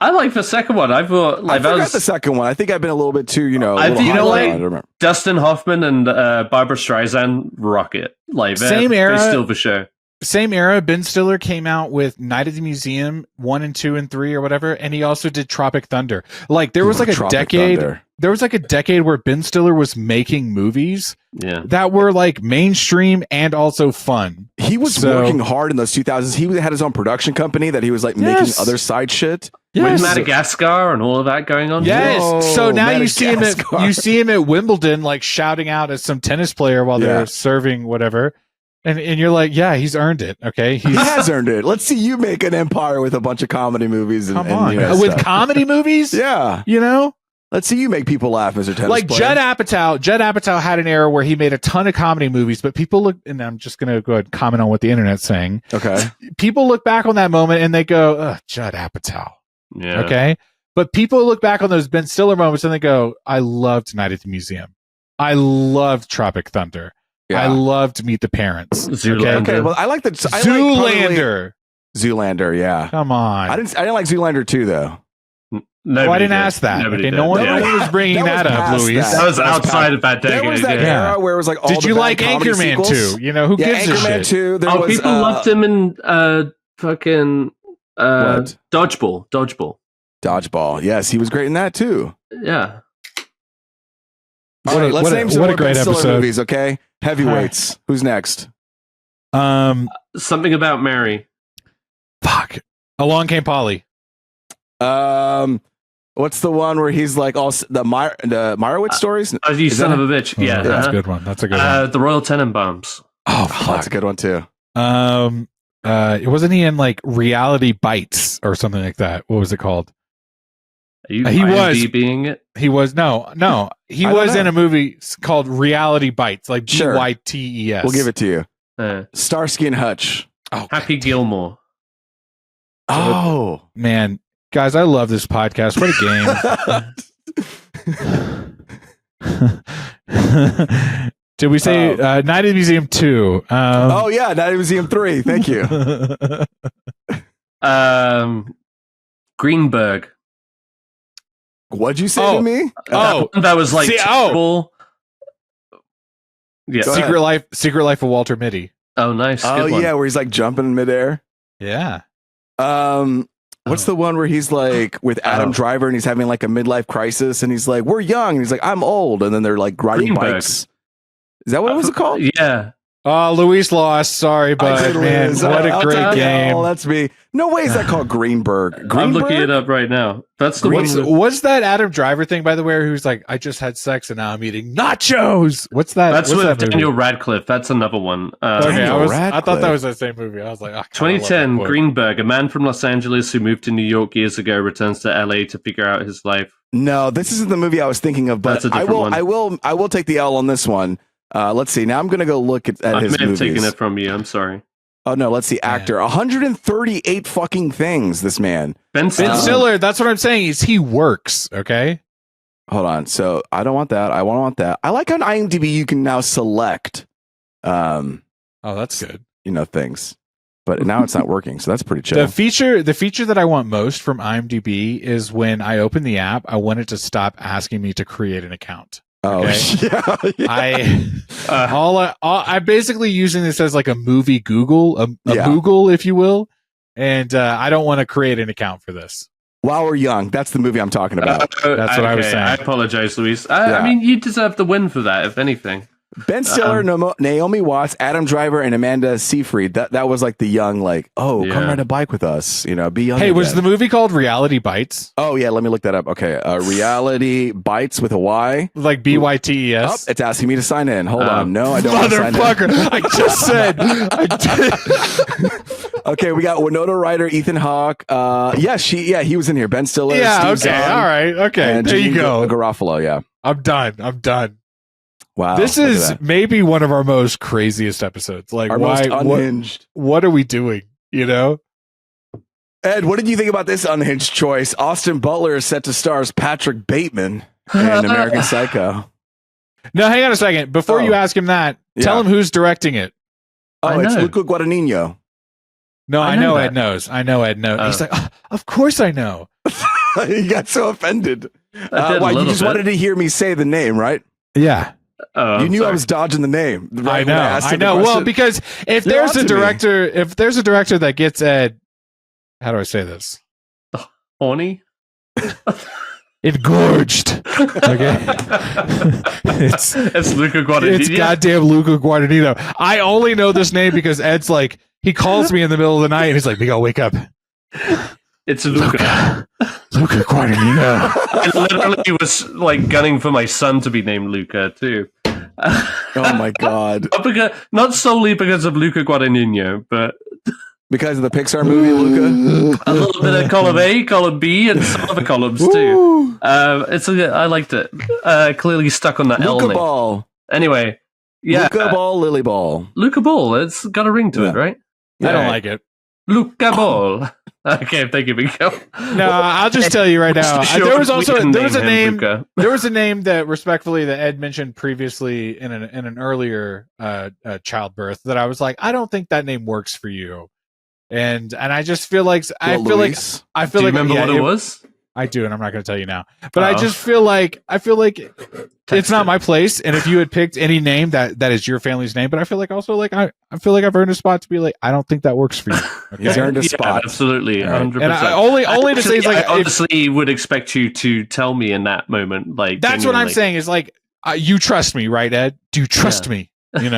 I like the second one. I forgot the second one. I think I've been a little bit too, I remember. Dustin Hoffman and Barbara Streisand rock it. Like same era. They still for sure. Same era. Ben Stiller came out with Night at the Museum 1 and 2 and 3 or whatever, and he also did Tropic Thunder. Like there was like a decade. There was like a decade where Ben Stiller was making movies that were like mainstream and also fun. He was working hard in those 2000s. He had his own production company that he was like making other side shit. With Madagascar and all of that going on. Yes. So now you see him at Wimbledon, like shouting out at some tennis player while they're serving whatever. And you're like, yeah, he's earned it. Okay, he has earned it. Let's see you make an empire with a bunch of comedy movies. Come on, with comedy movies, yeah. You know, let's see you make people laugh, Mr. Tennis like player. Judd Apatow. Judd Apatow had an era where he made a ton of comedy movies, but people look. And I'm just going to go ahead and comment on what the internet's saying. Okay, people look back on that moment and they go, Judd Apatow. Yeah. Okay, but people look back on those Ben Stiller moments and they go, I loved Night at the Museum. I loved Tropic Thunder. Yeah. I loved Meet the Parents. Zoolander. Okay, well, I like the Zoolander. Zoolander, yeah. Come on. I didn't like Zoolander 2 though. I didn't ask that. Okay, no one was bringing that up, Luis. That was outside of that decade. There was that era where it was like all Did you like Anchorman 2? You know, who gives a shit? Anchorman 2. People loved him in fucking Dodgeball. Dodgeball. Yes, he was great in that too. Yeah. All right, let's name some more Ben Stiller movies, okay? Heavyweights. Who's next? Something About Mary. Fuck. Along Came Polly. What's the one where he's like all the Meyerowitz stories? You son of a bitch. Yeah, that's a good one. That's a good one. The Royal Tenenbaums. Oh, fuck. That's a good one too. Wasn't he in like Reality Bites or something like that? What was it called? He was being it. He was no. He was in a movie called Reality Bites, like BYTES. We'll give it to you. Starsky and Hutch. Oh, Happy Gilmore. Oh man, guys, I love this podcast. What a game! Did we say Night at the Museum 2? Oh yeah, Night at the Museum 3. Thank you. Greenberg. What'd you say to me? That was like terrible. Yeah, Secret Life of Walter Mitty. Oh, nice. Oh yeah, where he's like jumping in midair. Yeah. What's the one where he's like with Adam Driver and he's having like a midlife crisis and he's like, "We're young," and he's like, "I'm old," and then they're like riding bikes. Is that what it was called? Yeah. Oh, Luis lost. Sorry, but man, what a great game. Oh, that's me. No way is that called Greenberg. I'm looking it up right now. That's the one. What's that Adam Driver thing, by the way, who's like, I just had sex and now I'm eating nachos? What's that? That's with Daniel Radcliffe. That's another one. Okay, I thought that was the same movie. I was like, 2010, Greenberg, a man from Los Angeles who moved to New York years ago, returns to LA to figure out his life. No, this isn't the movie I was thinking of, but I will take the L on this one. Let's see. Now I'm going to go look at his movies. I may have taken it from you. I'm sorry. Oh, no. Let's see. Actor. 138 fucking things, this man. Ben Stiller. That's what I'm saying. He works. Okay. Hold on. So I don't want that. I want that. I like on IMDb you can now select. Oh, that's good. Things, but now it's not working. So that's pretty chill. The feature that I want most from IMDb is when I open the app, I want it to stop asking me to create an account. Okay? I'm basically using this as like a movie Google, a Google, if you will, and I don't want to create an account for this. While We're Young, that's the movie I'm talking about. That's what I was saying. I apologize, Luis. I mean, you deserve the win for that, if anything. Ben Stiller, Naomi Watts, Adam Driver, and Amanda Seyfried. That was like the young, come ride a bike with us. Be young. Hey, was the movie called Reality Bites? Oh yeah, let me look that up. Okay, Reality Bites with a Y, like BYTES. Oh, it's asking me to sign in. Hold on, no, I don't. Motherfucker! I just said. I did. Okay, we got Winona Ryder, Ethan Hawke. He was in here. Ben Stiller. Yeah. Steve okay. Zahn, all right. Okay. There you go. Garofalo. Yeah. I'm done. Wow. This is maybe one of our most craziest episodes. Like, most unhinged. What are we doing? Ed, what did you think about this unhinged choice? Austin Butler is set to star as Patrick Bateman in American Psycho. No, hang on a second. Before you ask him that, tell him who's directing it. Oh, it's Luca Guadagnino. No, I know Ed knows. He's like, of course I know. He got so offended. You just wanted to hear me say the name, right? Yeah. You knew I was dodging the name. Right? I know. Well, because if there's a director that gets Ed, how do I say this? Horny? Engorged. Okay. It's Luca Guadagnino. It's goddamn Luca Guadagnino. I only know this name because Ed's like, he calls me in the middle of the night and he's like, "We gotta wake up." It's Luca Guadagnino. I literally was like gunning for my son to be named Luca too. Oh my god! Not solely because of Luca Guadagnino, but because of the Pixar movie Luca. A little bit of column A, column B, and some other columns too. I liked it. Clearly stuck on that Luca L name. Ball. Anyway, yeah. Luca Ball, Lily Ball. Luca Ball. It's got a ring to it, right? I don't like it. Luca Ball. Okay, thank you, Miko. No, I'll just tell you right now. There was a name that respectfully that Ed mentioned previously in an earlier childbirth that I was like, I don't think that name works for you, and I just feel like Do you remember what it was? I do, and I'm not going to tell you now. But I just feel like it's not my place. And if you had picked any name that is your family's name, but I feel like also like I feel like I've earned a spot to be like, I don't think that works for you. Okay? He's earned a spot, absolutely, 100%. And I only to say is like, I honestly would expect you to tell me in that moment. Like that's what I'm saying is like, you trust me, right, Ed? Do you trust me? And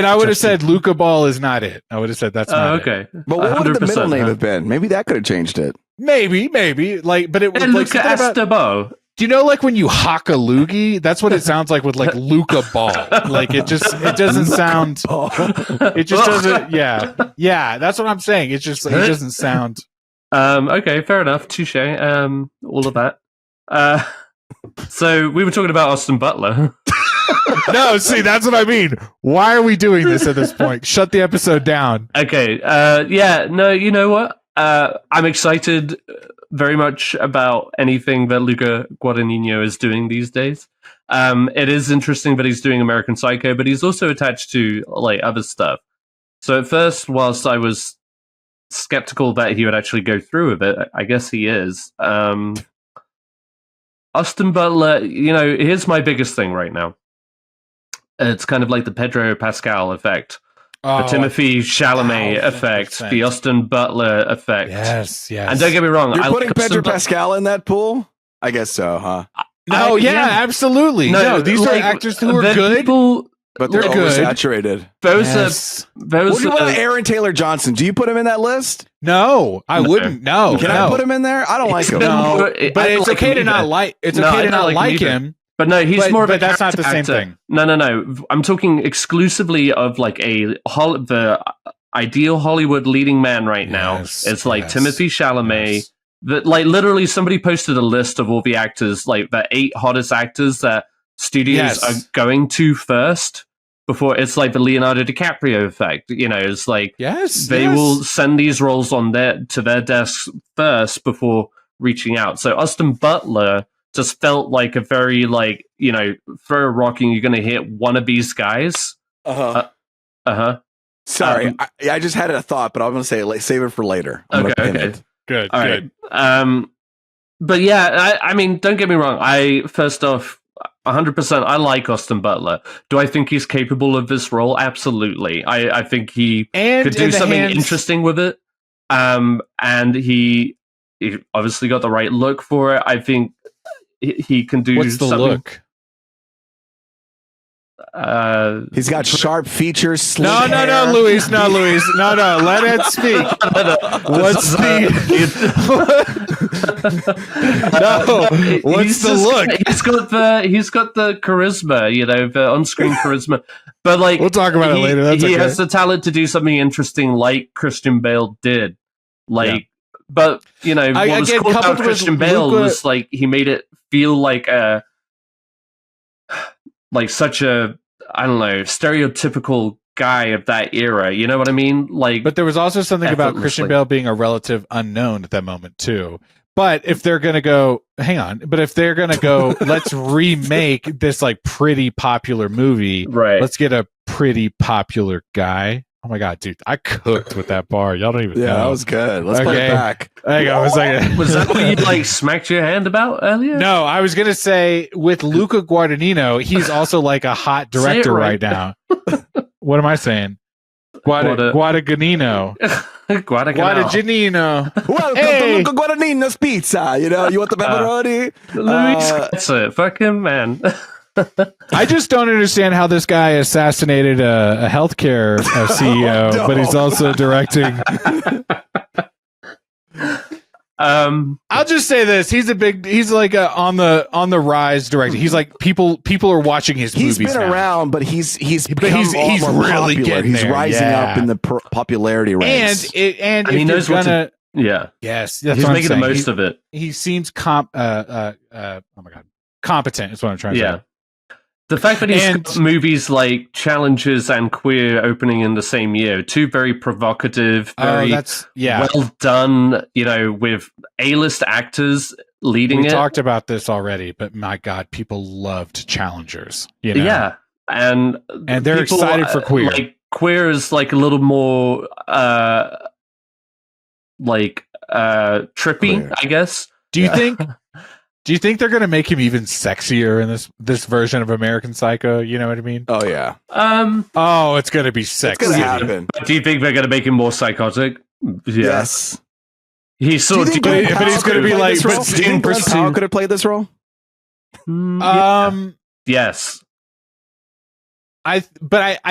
I would have said Luca Ball is not it. I would have said that's not okay. it. But what would the middle name have been? Maybe that could have changed it. Maybe. Like, but it was like Luca Estebo. Do you know like when you hock a loogie? That's what it sounds like with like Luca Ball. Like it doesn't sound. It just doesn't. Yeah. That's what I'm saying. It doesn't sound. Okay, fair enough. Touche. All of that. So we were talking about Austin Butler. No, see, that's what I mean. Why are we doing this at this point? Shut the episode down. Okay. No, you know what? I'm excited very much about anything that Luca Guadagnino is doing these days. It is interesting that he's doing American Psycho, but he's also attached to like other stuff. So at first, whilst I was skeptical that he would actually go through with it, I guess he is. Austin Butler, here's my biggest thing right now. It's kind of like the Pedro Pascal effect. The Timothy Chalamet effect, 100%. The Austin Butler effect. Yes. And don't get me wrong, you're putting Pedro Pascal in that pool? I guess so, huh? No, absolutely. No, these are actors who are good, but they're oversaturated. What do you want Aaron Taylor Johnson? Do you put him in that list? No, I wouldn't. No, can I put him in there? I don't like him. No, but it's okay to not like. It's okay to not like him. But no, he's more of a that's not the same actor. thing. No. I'm talking exclusively of like the ideal Hollywood leading man right now. It's like Timothy Chalamet. Yes. That like literally somebody posted a list of all the actors, like the 8 hottest actors that studios are going to first before. It's like the Leonardo DiCaprio effect. It's like they will send these roles to their desks first before reaching out. So Austin Butler just felt like a very like, you know, throw a rock and you're going to hit one of these guys. Sorry, I just had a thought, but I'm going to say save it for later. Okay. Good. All right. But yeah, I mean, don't get me wrong. First off, 100%, I like Austin Butler. Do I think he's capable of this role? Absolutely. I think he could do something interesting with it. And he obviously got the right look for it. I think he can do What's the something. Look? He's got sharp features. No, Luis. No, let it speak. What's the look? He's got the charisma, you know, the on-screen charisma. But like, we'll talk about it later. He has the talent to do something interesting, like Christian Bale did. Like, but you know, what was cool about Christian Bale was like he made it feel like such a, I don't know, stereotypical guy of that era. You know what I mean? Like, but there was also something about Christian Bale being a relative unknown at that moment too. But if they're gonna go, let's remake this like pretty popular movie. Right. Let's get a pretty popular guy. Oh my god, dude! I cooked with that bar. Y'all don't even know. Yeah, that was good. Let's play it back. Hang on a second. Was that what you like smacked your hand about earlier? No, I was gonna say with Luca Guadagnino, he's also like a hot director right now. What am I saying? Guadagnino. Guadagnino. Welcome to Luca Guadagnino's Pizza. You know, you want the pepperoni? Luis, that's it. Fucking man. I just don't understand how this guy assassinated a healthcare CEO, but he's also directing. I'll just say this: he's like on the rise director. He's like people are watching his movies. He's been around, but he's really popular. Getting he's rising up in the popularity ranks, and he knows what to. Yeah. Yes, he's making the most of it. He seems oh my god, competent is what I'm trying to say. The fact that he's got movies like Challenges and Queer opening in the same year, two very provocative, very well done, you know, with A-list actors leading it. We talked about this already, but my God, people loved Challengers. You know? Yeah, and they're excited for Queer. Like Queer is like a little more trippy, Queer. I guess. Do you think? Do you think they're going to make him even sexier in this version of American Psycho? You know what I mean? Oh yeah. Oh, it's going to be sexy. It's going to happen. Do you think they're going to make him more psychotic? Yes. He's sort of, but he's going to be like. But do you think Glen Powell could have played this role? Yes. I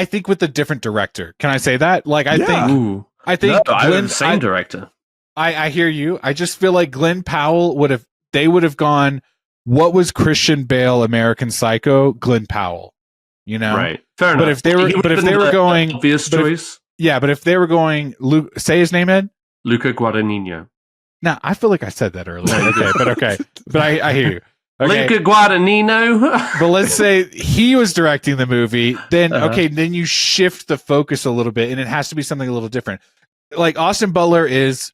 think with a different director. Can I say that? Like I think no, Glenn, the same director. I hear you. I just feel like Glen Powell would have gone, what was Christian Bale American Psycho? Glen Powell. You know? Right. Fair enough. But if they were going obvious choice. But if they were going say his name, Ed? Luca Guadagnino. No, I feel like I said that earlier. Okay. But I hear you. Okay. Luca Guadagnino. But let's say he was directing the movie, then then you shift the focus a little bit and it has to be something a little different. Like Austin Butler is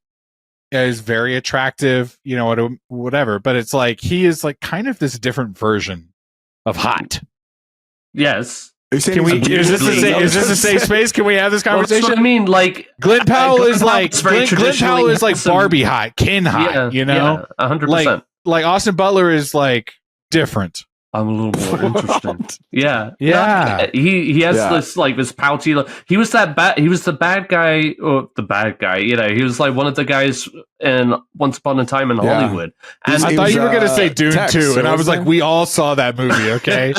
very attractive, you know, whatever, but it's like he is like kind of this different version of hot. Yes. Is this a safe space? Can we have this conversation? Well, that's what I mean, like Glen Powell is like Barbie hot, Ken hot, you know? 100%. Like Austin Butler is like different. I'm a little more interested. Yeah. He has this pouty look. He was the bad guy, you know, he was like one of the guys in Once Upon a Time in Hollywood. And I thought you were gonna say Dune 2, and I was like, we all saw that movie, okay?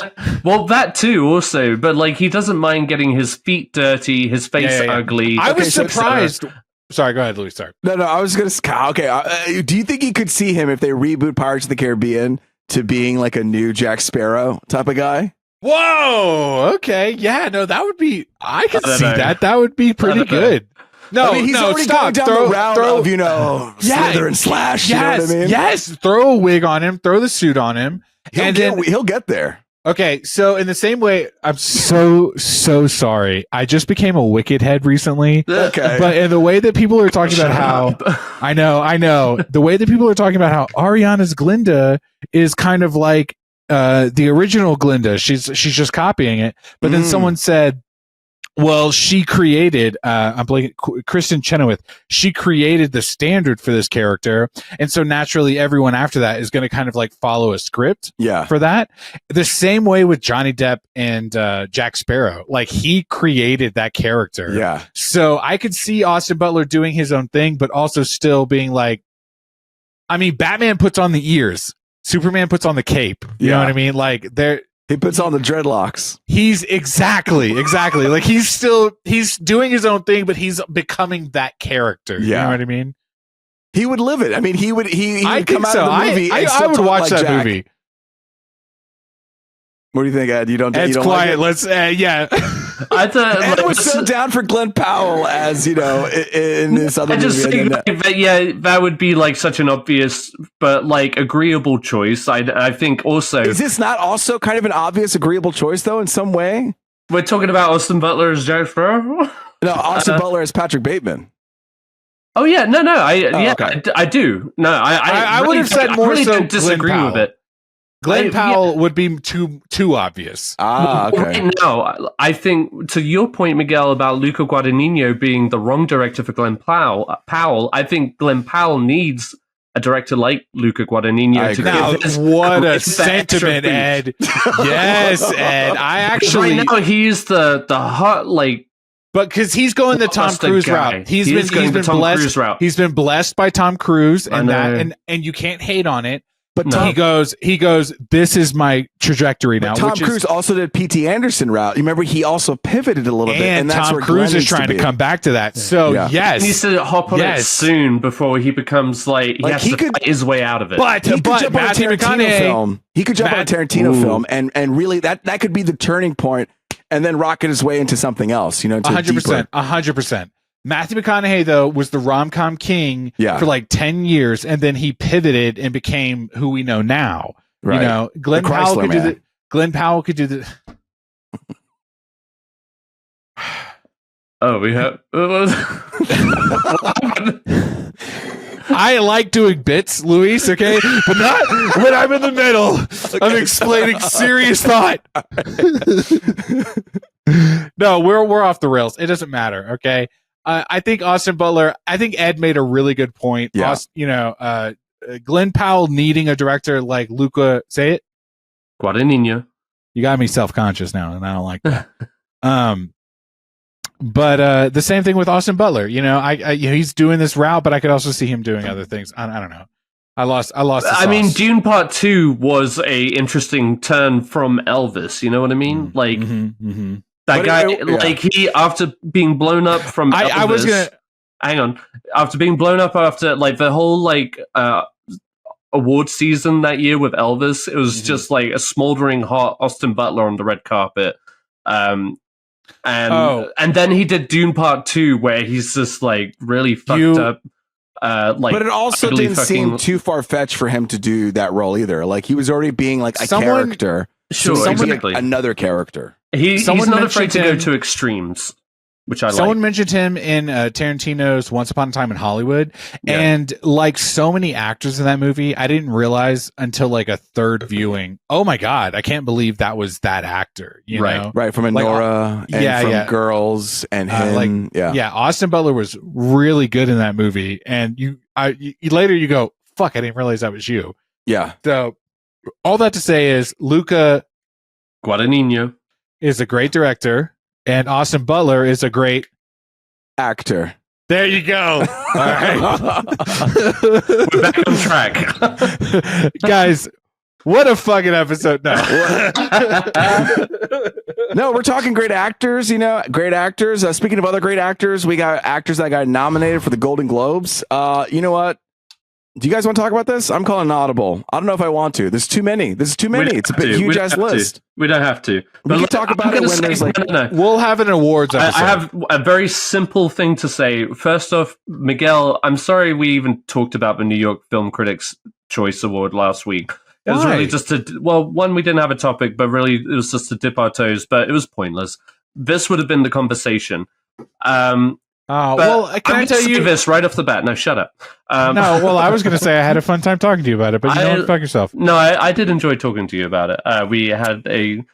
Well, that too also, but like he doesn't mind getting his feet dirty, his face ugly. I was surprised. Sorry, go ahead, Louis. Sorry. No, I was gonna. Okay, do you think you could see him if they reboot Pirates of the Caribbean to being like a new Jack Sparrow type of guy? Whoa. Okay. Yeah. No, that would be. I could see that. That would be pretty good. No, he's already going down the route of, you know, Slither and Slash. Yes. You know what I mean? Yes. Throw a wig on him. Throw the suit on him. He'll get there. Okay, so in the same way, I'm so sorry. I just became a Wicked head recently. Okay. But in the way that people are talking about how I know. The way that people are talking about how Ariana's Glinda is kind of like the original Glinda. She's just copying it. But then someone said, well, she created, I'm blanking, Kristen Chenoweth, she created the standard for this character. And so naturally everyone after that is going to kind of like follow a script for that. The same way with Johnny Depp and Jack Sparrow. Like he created that character. Yeah. So I could see Austin Butler doing his own thing, but also still being like, I mean, Batman puts on the ears. Superman puts on the cape. You know what I mean? Like he puts on the dreadlocks. He's exactly. Like he's doing his own thing, but he's becoming that character. You know what I mean? He would live it. I mean, he would come out of the movie. I would watch that movie. What do you think, Ed? Ed's you don't quiet. Like Let's Ed was so down for Glenn Powell as in this other movie. That would be like such an obvious but like agreeable choice. I think also is this not also kind of an obvious agreeable choice though in some way? We're talking about Austin Butler as Jack Sparrow. No, Austin Butler as Patrick Bateman. Oh yeah, no, I do. No, I would have said more. I really don't disagree with it. Glenn Powell would be too obvious. Okay. Right now, I think to your point, Miguel, about Luca Guadagnino being the wrong director for Glenn Powell, I think Glenn Powell needs a director like Luca Guadagnino to give his what a sentiment, Ed. Yes, Ed. I actually right now he's the hot but because he's going the Tom Cruise route. He's been blessed. He's been blessed by Tom Cruise and and you can't hate on it. But he goes, this is my trajectory now. Tom Cruise also did P.T. Anderson route. You remember he also pivoted a little bit. And that's Tom Cruise is trying to come back to that. So, yes. He needs to hop on it soon before he becomes he has to fight his way out of it. But he could jump on a Tarantino film. He could jump on a Tarantino film and really that could be the turning point and then rocket his way into something else. 100%. Matthew McConaughey, though, was the rom-com king for like 10 years, and then he pivoted and became who we know now. Right. Glenn Powell could do the. Glenn Powell could do the. Oh, we have. I like doing bits, Luis, okay? But not when I'm in the middle of explaining serious thought. No, we're off the rails. It doesn't matter, okay? I think Austin Butler, I think Ed made a really good point. Yeah. Glenn Powell needing a director like Luca, say it? Guadagnino. You got me self-conscious now, and I don't like that. But the same thing with Austin Butler. He's doing this route, but I could also see him doing other things. I don't know. I lost. I mean, Dune Part 2 was a interesting turn from Elvis. You know what I mean? That guy, he after being blown up from Elvis, I was gonna hang on. After being blown up after the whole award season that year with Elvis, it was just like a smoldering hot Austin Butler on the red carpet. And then he did Dune Part 2 where he's just like really fucked up. But it also didn't seem too far-fetched for him to do that role either. Like he was already being like a character. Sure, exactly. Another character. He's not afraid to go to extremes, which I like. Someone mentioned him in Tarantino's Once Upon a Time in Hollywood. Yeah. And like so many actors in that movie, I didn't realize until like a third viewing, oh my God, I can't believe that was that actor. You know? Right. From Nora and from Girls and him. Austin Butler was really good in that movie. And you later you go, fuck, I didn't realize that was you. Yeah. So all that to say is Luca Guadagnino is a great director, and Austin Butler is a great actor. There you go. All right. We're back on track. Guys, what a fucking episode. No. No, we're talking great actors, great actors. Speaking of other great actors, we got actors that got nominated for the Golden Globes. You know what? Do you guys want to talk about this? I'm calling an audible. I don't know if I want to. There's too many. It's a big, huge ass list. We don't have to. We can talk about it when there's no. We'll have an awards episode. I have a very simple thing to say. First off, Miguel, I'm sorry we even talked about the New York Film Critics' Choice Award last week. It was really just one, we didn't have a topic, but really it was just to dip our toes, but it was pointless. This would have been the conversation. Can I tell you this right off the bat? No, shut up. No, well, I was going to say I had a fun time talking to you about it, but you know what? Fuck yourself. No, I did enjoy talking to you about it. We had the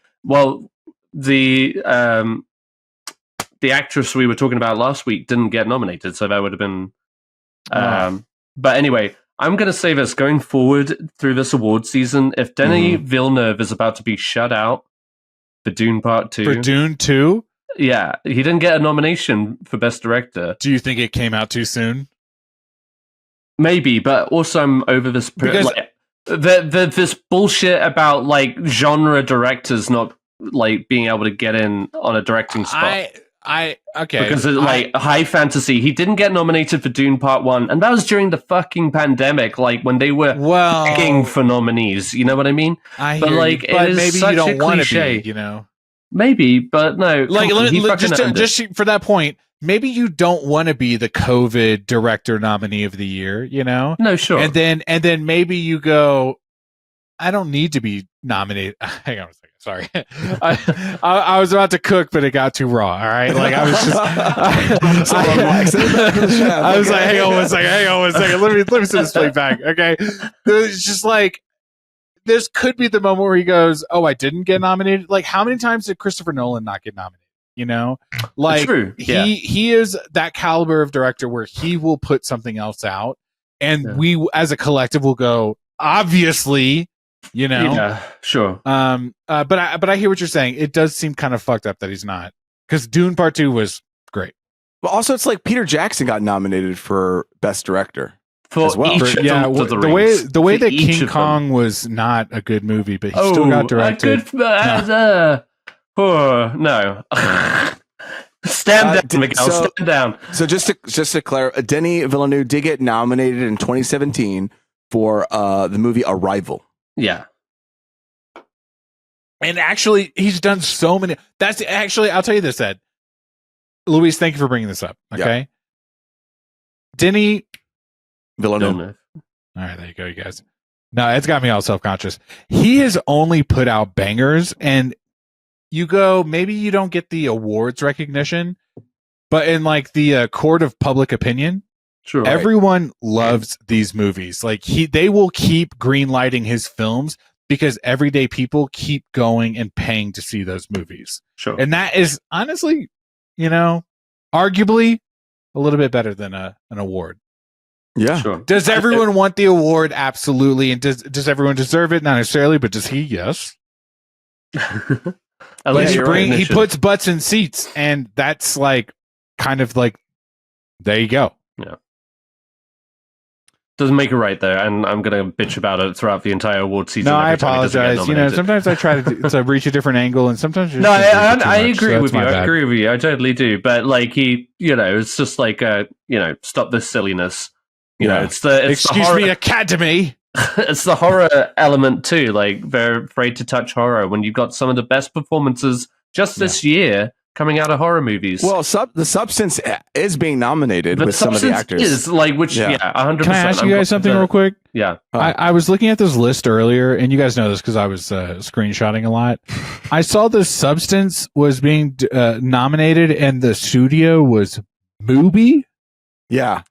actress we were talking about last week didn't get nominated, so that would have been. But anyway, I'm going to say this going forward through this award season. If Denis Villeneuve is about to be shut out for Dune Part 2. For Dune 2? Yeah, he didn't get a nomination for Best Director. Do you think it came out too soon? Maybe, but also I'm over this. Because this bullshit about like genre directors not like being able to get in on a directing spot. Okay. Because high fantasy, he didn't get nominated for Dune Part 1, and that was during the fucking pandemic, like when they were begging for nominees. You know what I mean? But maybe you don't want to be, you know. Maybe, but no. Like, just for that point, maybe you don't want to be the COVID director nominee of the year, you know? No, sure. And then maybe you go, I don't need to be nominated. Hang on a second. Sorry. I was about to cook, but it got too raw. All right. Like I was just, I was like, hang on one second. Let me set this plate back. Okay. It's just like, this could be the moment where he goes, oh, I didn't get nominated. Like, how many times did Christopher Nolan not get nominated? You know, like he is that caliber of director where he will put something else out, and we as a collective will go, obviously, you know, yeah, sure. But I hear what you're saying. It does seem kind of fucked up that he's not, because Dune Part 2 was great. But also, it's like Peter Jackson got nominated for Best Director. As well. The way that King Kong was not a good movie, but he still got directed. No. Stand down, Miguel. Stand down. So just to clarify, Denis Villeneuve did get nominated in 2017 for the movie Arrival. Yeah. And actually, he's done so many. That's actually, I'll tell you this, Ed. Luis, thank you for bringing this up. Okay. Yep. Denis Villeneuve. All right, there you go, you guys. No, it's got me all self-conscious. He has only put out bangers, and you go, maybe you don't get the awards recognition, but in like the court of public opinion, sure, everyone loves these movies. Like they will keep greenlighting his films because everyday people keep going and paying to see those movies. Sure, and that is honestly, you know, arguably a little bit better than an award. Yeah. Sure. Does everyone want the award? Absolutely. And does everyone deserve it? Not necessarily, but does he? Yes. He puts butts in seats, and that's like kind of like, there you go. Yeah. Doesn't make it right there, and I'm gonna bitch about it throughout the entire award season. No, I apologize. You know, sometimes I try to reach a different angle, and sometimes I agree with you. I agree with you. I totally do. But like it's just like stop this silliness. You know, it's excuse me, Academy. It's the horror element too. Like they're afraid to touch horror when you've got some of the best performances just this year coming out of horror movies. Well, The Substance is being nominated with some of the actors. Is like 100%. Can I ask you guys something real quick? Yeah. I was looking at this list earlier, and you guys know this because I was screenshotting a lot. I saw The Substance was being nominated, and the studio was Mubi. Yeah.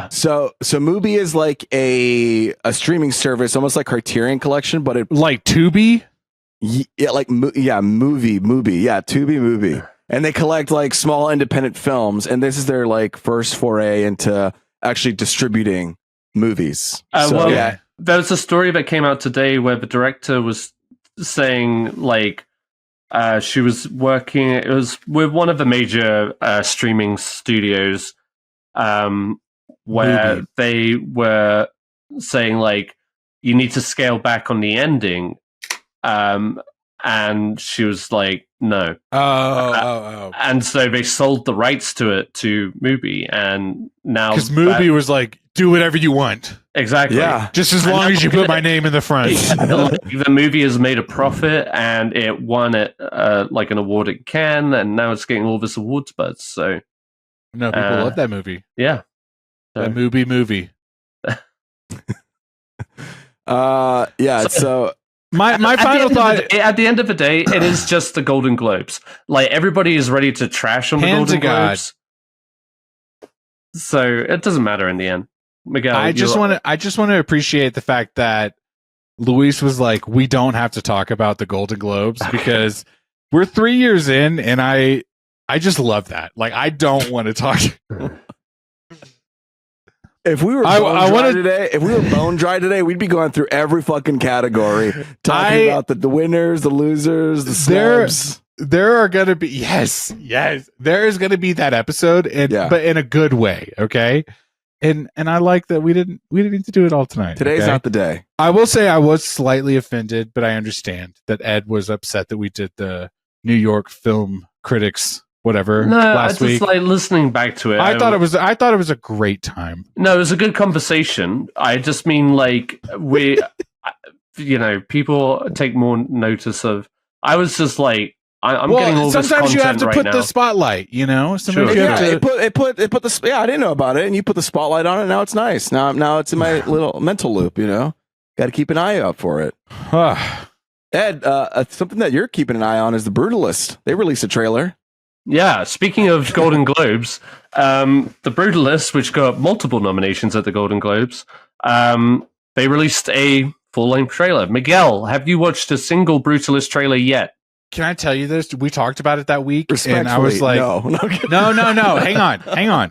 So Mubi is like a streaming service, almost like Criterion Collection, but it like Tubi. Yeah, like Mubi. Yeah, Tubi Mubi, and they collect like small independent films, and this is their like first foray into actually distributing movies. There's a story that came out today where the director was saying like she was working. It was with one of the major streaming studios. Where they were saying like you need to scale back on the ending, and she was like no. And so they sold the rights to it to Mubi, and now because Mubi was like, do whatever you want. Exactly. Yeah. Just as long as you put my name in the front. The movie has made a profit, and it won like an award at Cannes, and now it's getting all this awards buzz. So. No, people love that movie. Yeah. That movie. So My final thought. At the end of the day, it is just the Golden Globes. Like, everybody is ready to trash on the Golden Globes. So it doesn't matter in the end. Miguel, I just want to appreciate the fact that Luis was like, we don't have to talk about the Golden Globes because we're 3 years in, and I just love that. Like, I don't want to talk. If we were bone dry today, we'd be going through every fucking category, talking about the winners, the losers, the snubs. There are gonna be yes, there is gonna be that episode, but in a good way, okay. And I like that we didn't need to do it all tonight. Today's not the day. I will say I was slightly offended, but I understand that Ed was upset that we did the New York Film Critics last week. Like listening back to it. I thought it was a great time. No, it was a good conversation. I just mean like people take more notice of. I was just like. I'm getting all this content sometimes you have to put now. the spotlight, Sometimes you have to... it put the. Yeah, I didn't know about it, and you put the spotlight on it. Now it's nice. Now it's in my little mental loop. Got to keep an eye out for it. Ed, something that you're keeping an eye on is The Brutalist. They released a trailer. Yeah, speaking of Golden Globes, The Brutalist, which got multiple nominations at the Golden Globes, they released a full-length trailer. Miguel, have you watched a single Brutalist trailer yet? Can I tell you this? We talked about it that week, and I was like, no. Hang on.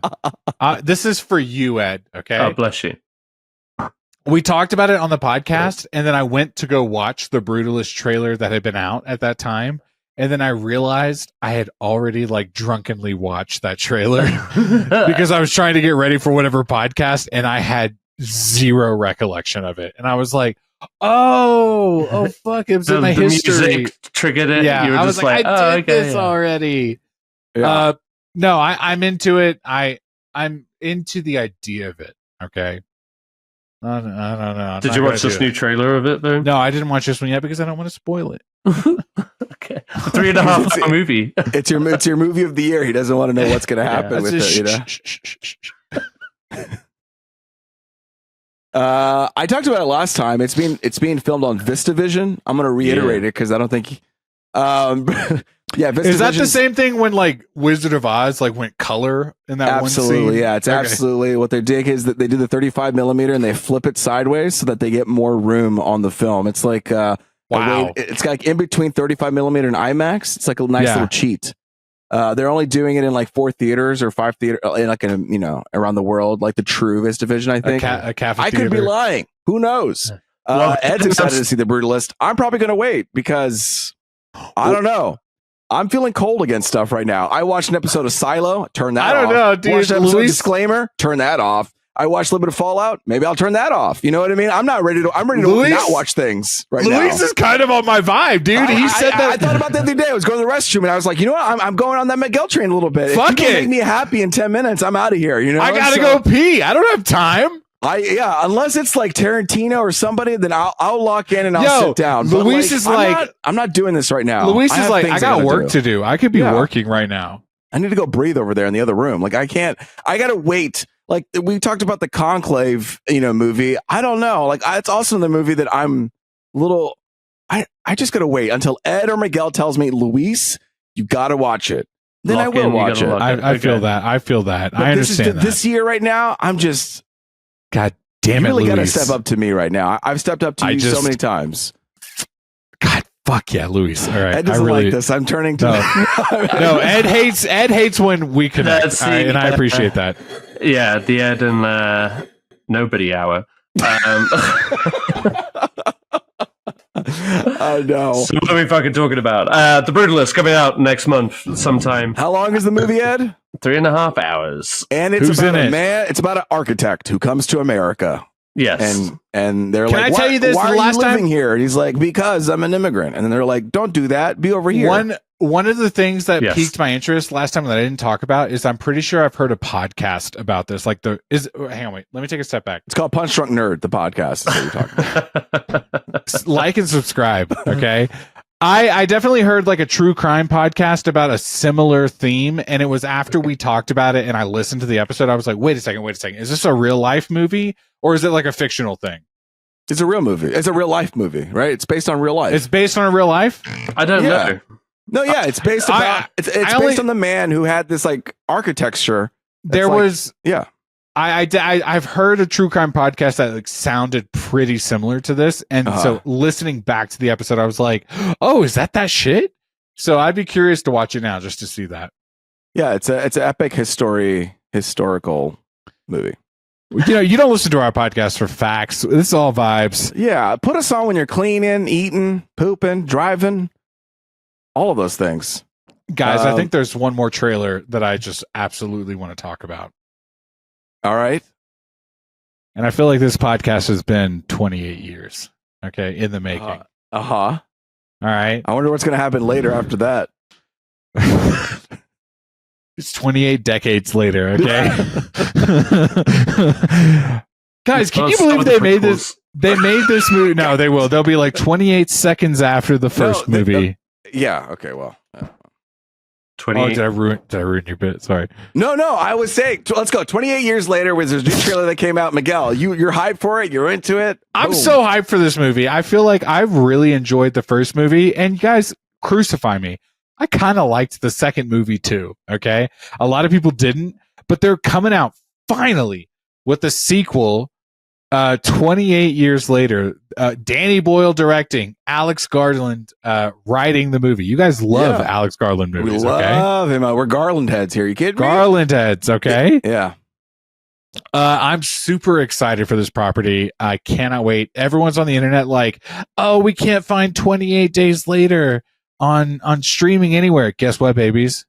This is for you, Ed. Okay. Oh, bless you. We talked about it on the podcast, and then I went to go watch the Brutalist trailer that had been out at that time. And then I realized I had already drunkenly watched that trailer because I was trying to get ready for whatever podcast, and I had zero recollection of it. And I was like, oh fuck, it was in my history. Music triggered it. Yeah, I was like, I did this already. Yeah. No, I'm into it. I'm into the idea of it. Okay. I don't know. Did you watch this new trailer of it though? No, I didn't watch this one yet because I don't want to spoil it. Okay. 3.5 hour movie. It's your movie of the year. He doesn't want to know what's going to happen with it. I talked about it last time. It's being filmed on VistaVision. I'm going to reiterate it because I don't think. Is that the same thing when Wizard of Oz went color in that one scene? Absolutely, yeah. It's absolutely what their dig is that they do the 35 millimeter and they flip it sideways so that they get more room on the film. It's like wow. It's in between 35 millimeter and IMAX. It's like a nice little cheat. They're only doing it in 4 theaters or 5 theaters, around the world, like the True VistaVision. I think I could be lying. Who knows? Ed's excited to see The Brutalist. I'm probably going to wait because I don't know. I'm feeling cold against stuff right now. I watched an episode of Silo. Turn that off. I don't know, dude. Watched an episode of Disclaimer. Turn that off. I watched a little bit of Fallout. Maybe I'll turn that off. You know what I mean? I'm ready to not watch things right now. Luis is kind of on my vibe, dude. He said that. I thought about that the other day. I was going to the restroom and I was like, you know what? I'm going on that Miguel train a little bit. Fuck it. Make me happy in 10 minutes. I'm out of here. I gotta go pee. I don't have time. Unless it's Tarantino or somebody, then I'll lock in and I'll sit down. Luis is I'm not doing this right now. Luis is I got work to do. I could be working right now. I need to go breathe over there in the other room. I gotta wait. We talked about the Conclave, movie. I don't know. It's also the movie that I'm I just gotta wait until Ed or Miguel tells me, Luis, you gotta watch it. Then I will watch it. I feel that. But I understand this year right now, I'm just. God damn it, you really got to Luis. step up to me right now. I've stepped up to you so many times. God, fuck yeah, Luis. All right, Ed doesn't like this. I'm turning to no. Ed hates when we connect, and I appreciate that. Yeah, the Ed and Nobody Hour. Oh no! So what are we fucking talking about? The Brutalist coming out next month sometime. How long is the movie, Ed? 3.5 hours. And it's about a man. It's about an architect who comes to America. Yes. And they're Can like, I tell you this? Why the are last you living time here? And he's like, because I'm an immigrant. And then they're like, don't do that. Be over here. One of the things that piqued my interest last time that I didn't talk about is I'm pretty sure I've heard a podcast about this. Hang on, wait. Let me take a step back. It's called Punch Drunk Nerd, the podcast. Is what you're talking about. Like and subscribe, okay? I definitely heard a true crime podcast about a similar theme, and it was after we talked about it and I listened to the episode, I was like, wait a second. Is this a real life movie or is it a fictional thing? It's a real movie. It's a real life movie, right? It's based on real life. It's based on a real life? I don't know. No, yeah, it's based based on the man who had this like architecture. I've heard a true crime podcast that like sounded pretty similar to this, and so listening back to the episode, I was like, "Oh, is that shit?" So I'd be curious to watch it now just to see that. Yeah, it's an epic historical movie. You don't listen to our podcast for facts. This is all vibes. Yeah, put us on when you're cleaning, eating, pooping, driving, all of those things. Guys, I think there's one more trailer that I just absolutely want to talk about. All right. And I feel like this podcast has been 28 years, okay, in the making. All right. I wonder what's going to happen later after that. It's 28 decades later, okay? Guys, can you believe they made this? They made this movie. No, they will. They'll be like 28 seconds after the first movie. Yeah. Okay. Well. 28. Oh, did I ruin your bit? Sorry. No. I was saying, let's go. 28 years later, with this new trailer that came out. Miguel, you're hyped for it. You're into it. I'm so hyped for this movie. I feel like I've really enjoyed the first movie, and you guys crucify me. I kind of liked the second movie too. Okay. A lot of people didn't, but they're coming out finally with a sequel. 28 years later, Danny Boyle directing, Alex Garland writing the movie. You guys love Alex Garland movies. We love him. We're Garland heads here. You kidding me? Garland heads. Okay. Yeah. I'm super excited for this property. I cannot wait. Everyone's on the internet like, oh, we can't find 28 Days Later on streaming anywhere. Guess what, babies?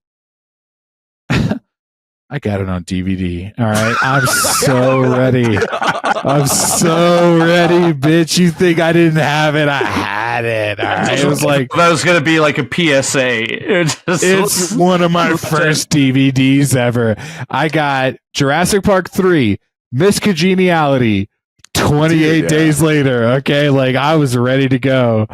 I got it on DVD. All right. I'm so ready. I'm so ready, bitch. You think I didn't have it? I had it. All right. It was like that was gonna be like a PSA. It's one of my first DVDs ever. I got Jurassic Park 3, Miss Congeniality, 28 days later. Okay, like I was ready to go.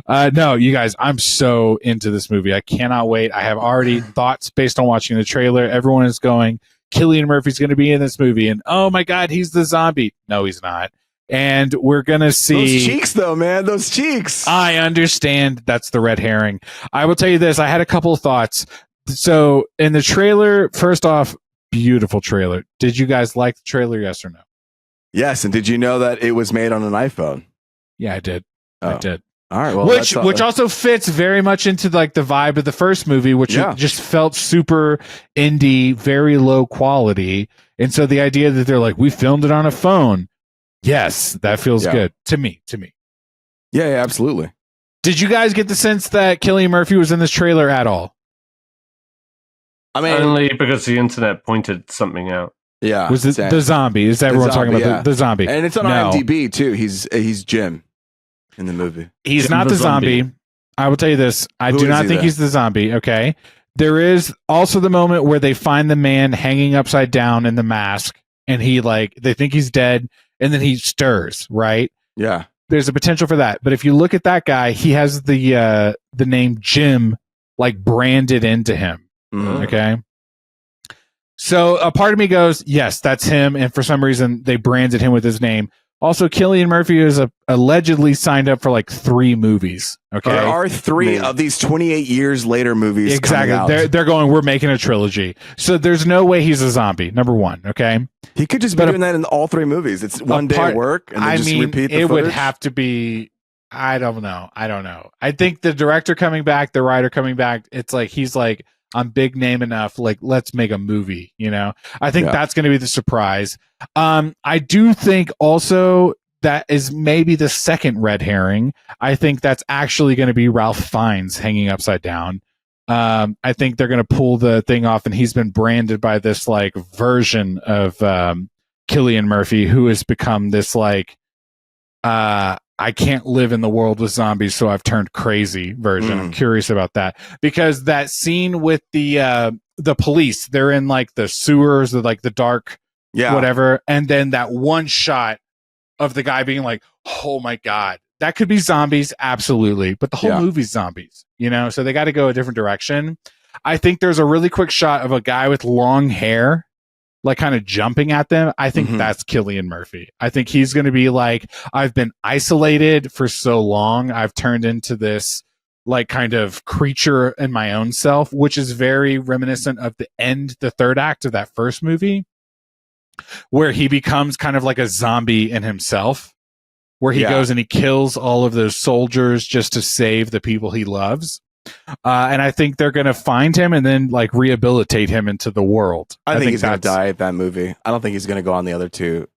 No, you guys, I'm so into this movie. I cannot wait. I have already thoughts based on watching the trailer. Everyone is going, Cillian Murphy's going to be in this movie, and oh my god, he's the zombie. No, he's not. And we're gonna see those cheeks, though, man. Those cheeks. I understand that's the red herring. I will tell you this. I had a couple of thoughts. So in the trailer, first off, beautiful trailer. Did you guys like the trailer? Yes or no? Yes, and did you know that it was made on an iPhone? Yeah, I did. I did. All right. Well, which also fits very much into like the vibe of the first movie, which just felt super indie, very low quality. And so the idea that they're like, we filmed it on a phone. Yes, that feels good to me. Yeah, absolutely. Did you guys get the sense that Cillian Murphy was in this trailer at all? I mean, only because the internet pointed something out. Yeah, was it the zombie? Is everyone talking about the zombie? And it's on IMDb too. He's Jim in the movie. He's Jim not the zombie. I will tell you this. I do not think he's the zombie. Okay. There is also the moment where they find the man hanging upside down in the mask, and they think he's dead, and then he stirs. Right. Yeah. There's a potential for that, but if you look at that guy, he has the name Jim like branded into him. Mm-hmm. Okay. So a part of me goes, yes, that's him. And for some reason, they branded him with his name. Also, Cillian Murphy is allegedly signed up for like 3 movies. Okay. There are 3 of these 28 years later movies. Exactly. They're going, we're making a trilogy. So there's no way he's a zombie. Number one. Okay. He could just be doing that in all 3 movies. It's one day of work. And then just repeat the footage. Would have to be, I don't know. I think the director coming back, the writer coming back, it's like, he's like, I'm big name enough. Like, let's make a movie, I think that's going to be the surprise. I do think also that is maybe the second red herring. I think that's actually going to be Ralph Fiennes hanging upside down. I think they're going to pull the thing off, and he's been branded by this like version of Cillian Murphy, who has become this like, I can't live in the world with zombies, so I've turned crazy version. I'm curious about that, because that scene with the police, they're in like the sewers, like the dark, whatever, and then that one shot of the guy being like, "Oh my god, that could be zombies, absolutely," but the whole movie's zombies, So they got to go a different direction. I think there's a really quick shot of a guy with long hair like kind of jumping at them, I think that's Cillian Murphy. I think he's going to be like, I've been isolated for so long. I've turned into this like kind of creature in my own self, which is very reminiscent of the third act of that first movie, where he becomes kind of like a zombie in himself, where he goes and he kills all of those soldiers just to save the people he loves. And I think they're going to find him and then like rehabilitate him into the world. I think he's going to die at that movie. I don't think he's going to go on the other two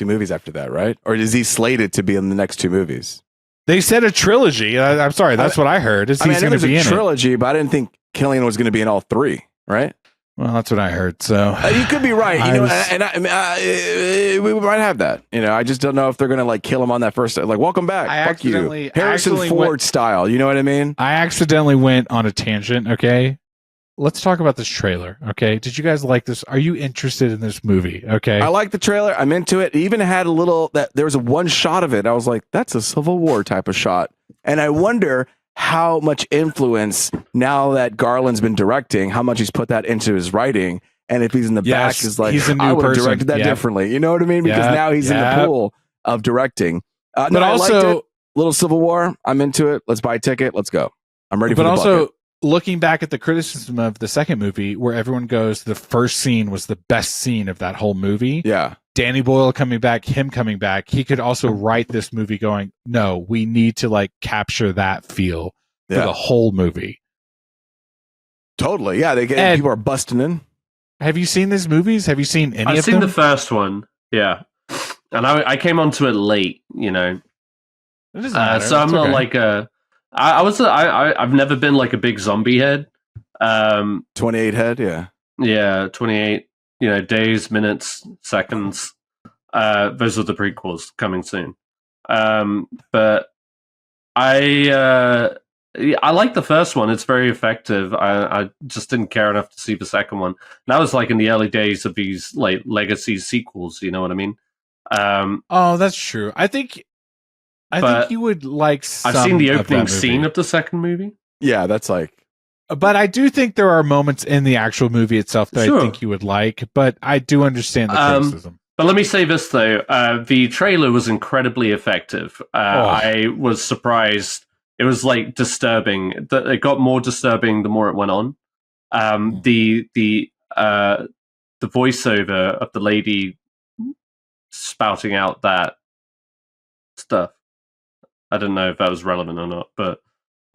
movies after that, right? Or is he slated to be in the next two movies? They said a trilogy. I'm sorry, that's what I heard. He's going to be in a trilogy, but I didn't think Cillian was going to be in all three, right? Well, that's what I heard. So you could be right. We might have that. I just don't know if they're going to like kill him on that first. Like, welcome back. Fuck you, Harrison Ford style. You know what I mean? I accidentally went on a tangent. Okay, let's talk about this trailer. Okay, did you guys like this? Are you interested in this movie? Okay, I like the trailer. I'm into it. It even had a little that there was a one shot of it. I was like, that's a Civil War type of shot, and I wonder how much influence now that Garland's been directing, how much he's put that into his writing, and if he's in the back is like, I would have directed that differently. You know what I mean? Because now he's in the pool of directing. But also, little Civil War. I'm into it. Let's buy a ticket. Let's go. I'm ready for the bucket. But also, looking back at the criticism of the second movie, where everyone goes, the first scene was the best scene of that whole movie. Yeah. Danny Boyle coming back, him coming back, he could also write this movie going, no, we need to like capture that feel for the whole movie. Totally. Yeah. People are busting in. Have you seen these movies? Have you seen any of them? I've seen the first one. Yeah. And I came onto it late, It doesn't matter. So I'm not like I've never been like a big zombie head. 28 head. Yeah. Yeah. 28. Days, minutes, seconds. Those are the prequels coming soon. But I like the first one. It's very effective. I just didn't care enough to see the second one. That was like in the early days of these like legacy sequels. You know what I mean? Oh, that's true. I think you would like. I've seen the opening scene of the second movie. Yeah, that's like. But I do think there are moments in the actual movie itself that I think you would like, but I do understand the criticism. But let me say this, though. The trailer was incredibly effective. I was surprised. It was, like, disturbing. It got more disturbing the more it went on. The voiceover of the lady spouting out that stuff. I don't know if that was relevant or not, but...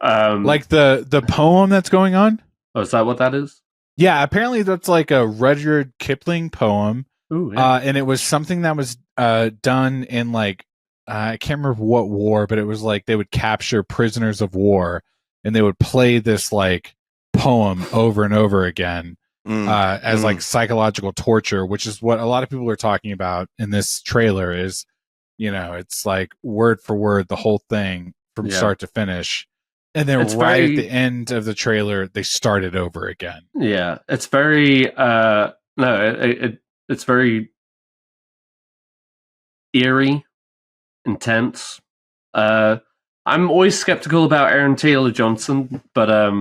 like the poem that's going on? Oh, is that what that is? Yeah, apparently that's like a Rudyard Kipling poem. Ooh, yeah. And it was something that was done in like I can't remember what war, but it was like they would capture prisoners of war and they would play this like poem over and over again as like psychological torture, which is what a lot of people are talking about in this trailer is, it's like word for word the whole thing from start to finish. And then at the end of the trailer, they started over again. Yeah, it's very it's very eerie, intense. I'm always skeptical about Aaron Taylor Johnson, but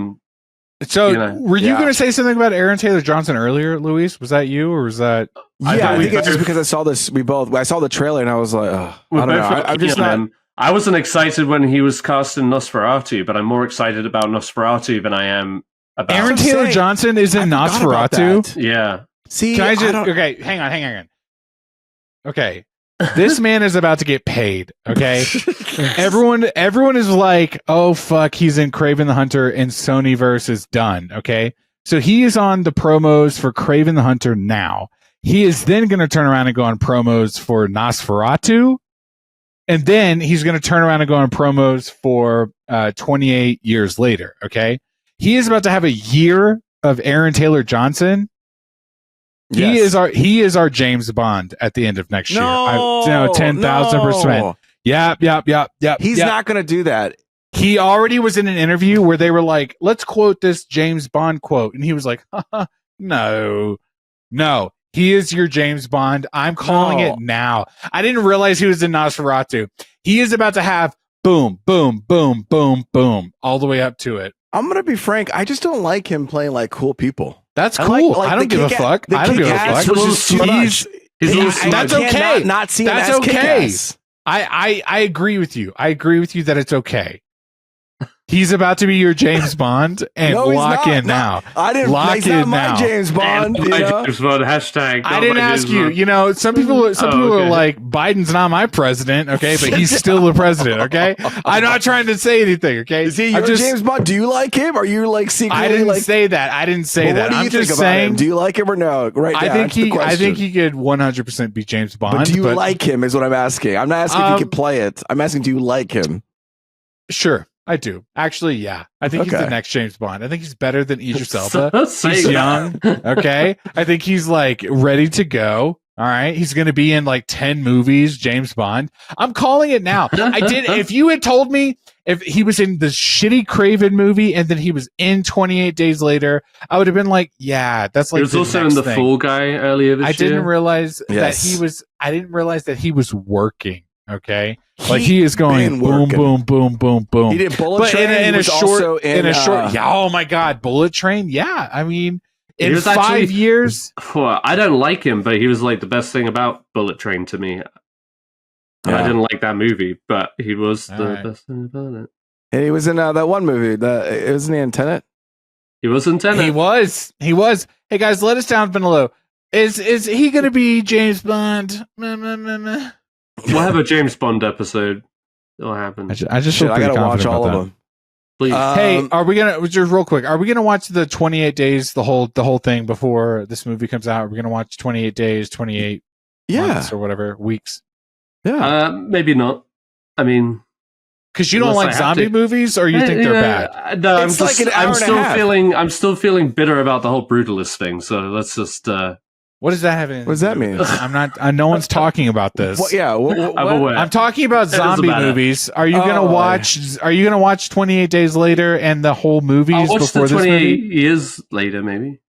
so were you going to say something about Aaron Taylor Johnson earlier, Luis? Was that you, or was that? Yeah, I think it's just because I saw this. I saw the trailer and I was like, I don't know. I'm just not. I wasn't excited when he was cast in Nosferatu, but I'm more excited about Nosferatu than I am about... Aaron Taylor Johnson is in Nosferatu? Yeah. See, can I just... Okay, hang on. Okay. This man is about to get paid, okay? Everyone is like, oh, fuck, he's in Kraven the Hunter and Sonyverse is done, okay? So he is on the promos for Kraven the Hunter now. He is then going to turn around and go on promos for Nosferatu. And then he's going to turn around and go on promos for 28 years later. Okay. He is about to have a year of Aaron Taylor Johnson. Yes. He is our James Bond at the end of next year. 10,000%. Yep. He's not going to do that. He already was in an interview where they were like, let's quote this James Bond quote. And he was like, no. He is your James Bond. I'm calling it now. I didn't realize he was in Nosferatu. He is about to have boom, boom, boom, boom, boom, all the way up to it. I'm gonna be frank. I just don't like him playing like cool people. That's cool. I don't give a fuck. I don't give a fuck. That's okay. Not see him that's as okay. Kick-Ass. I agree with you. I agree with you that it's okay. He's about to be your James Bond, and lock in now. I didn't lock in now. James Bond. James Bond hashtag. I didn't ask you. You know, some people are like, Biden's not my president, okay, but he's still the president, okay. I'm not trying to say anything, okay. Is he your James Bond? Do you like him? Are you like secretly? I didn't say that. I didn't say that. I'm just saying. Do you like him or no? Right. I think he could 100% be James Bond. But do you like him? Is what I'm asking. I'm not asking if he could play it. I'm asking, do you like him? Sure. I do. Actually, yeah. I think he's the next James Bond. I think he's better than Idris Elba. He's young. Okay. I think he's like ready to go. All right. He's going to be in like 10 movies, James Bond. I'm calling it now. If you had told me if he was in the shitty Craven movie and then he was in 28 Days Later, I would have been like, yeah, that's like he was also in The Fall Guy earlier this year. I didn't realize that he was working. Okay, like he is going boom, boom, boom, boom, boom. He did Bullet Train in a short. Yeah. Oh my God, Bullet Train. Yeah, I mean, in 5 years. I don't like him, but he was like the best thing about Bullet Train to me. Yeah. I didn't like that movie, but he was the best thing about it. And he was in that one movie. Wasn't he in Tenet? He was in Tenet. He was. Hey guys, let us down below. Is he going to be James Bond? We'll have a James Bond episode. It'll happen. I gotta watch all of them. Please. Hey, are we gonna just real quick? Are we gonna watch the 28 days, the whole thing before this movie comes out? Are we gonna watch 28 days, 28 months or whatever weeks? Yeah, maybe not. I mean, because you don't like zombie movies, or you think they're bad? No, I'm still feeling bitter about the whole Brutalist thing. So let's just. What does that have? What does that mean? I'm not. No one's talking about this. I'm talking about zombie movies. Are you gonna watch? Are you gonna watch 28 Days Later and the whole movies I'll watch before the 28 this movie? Years later, maybe.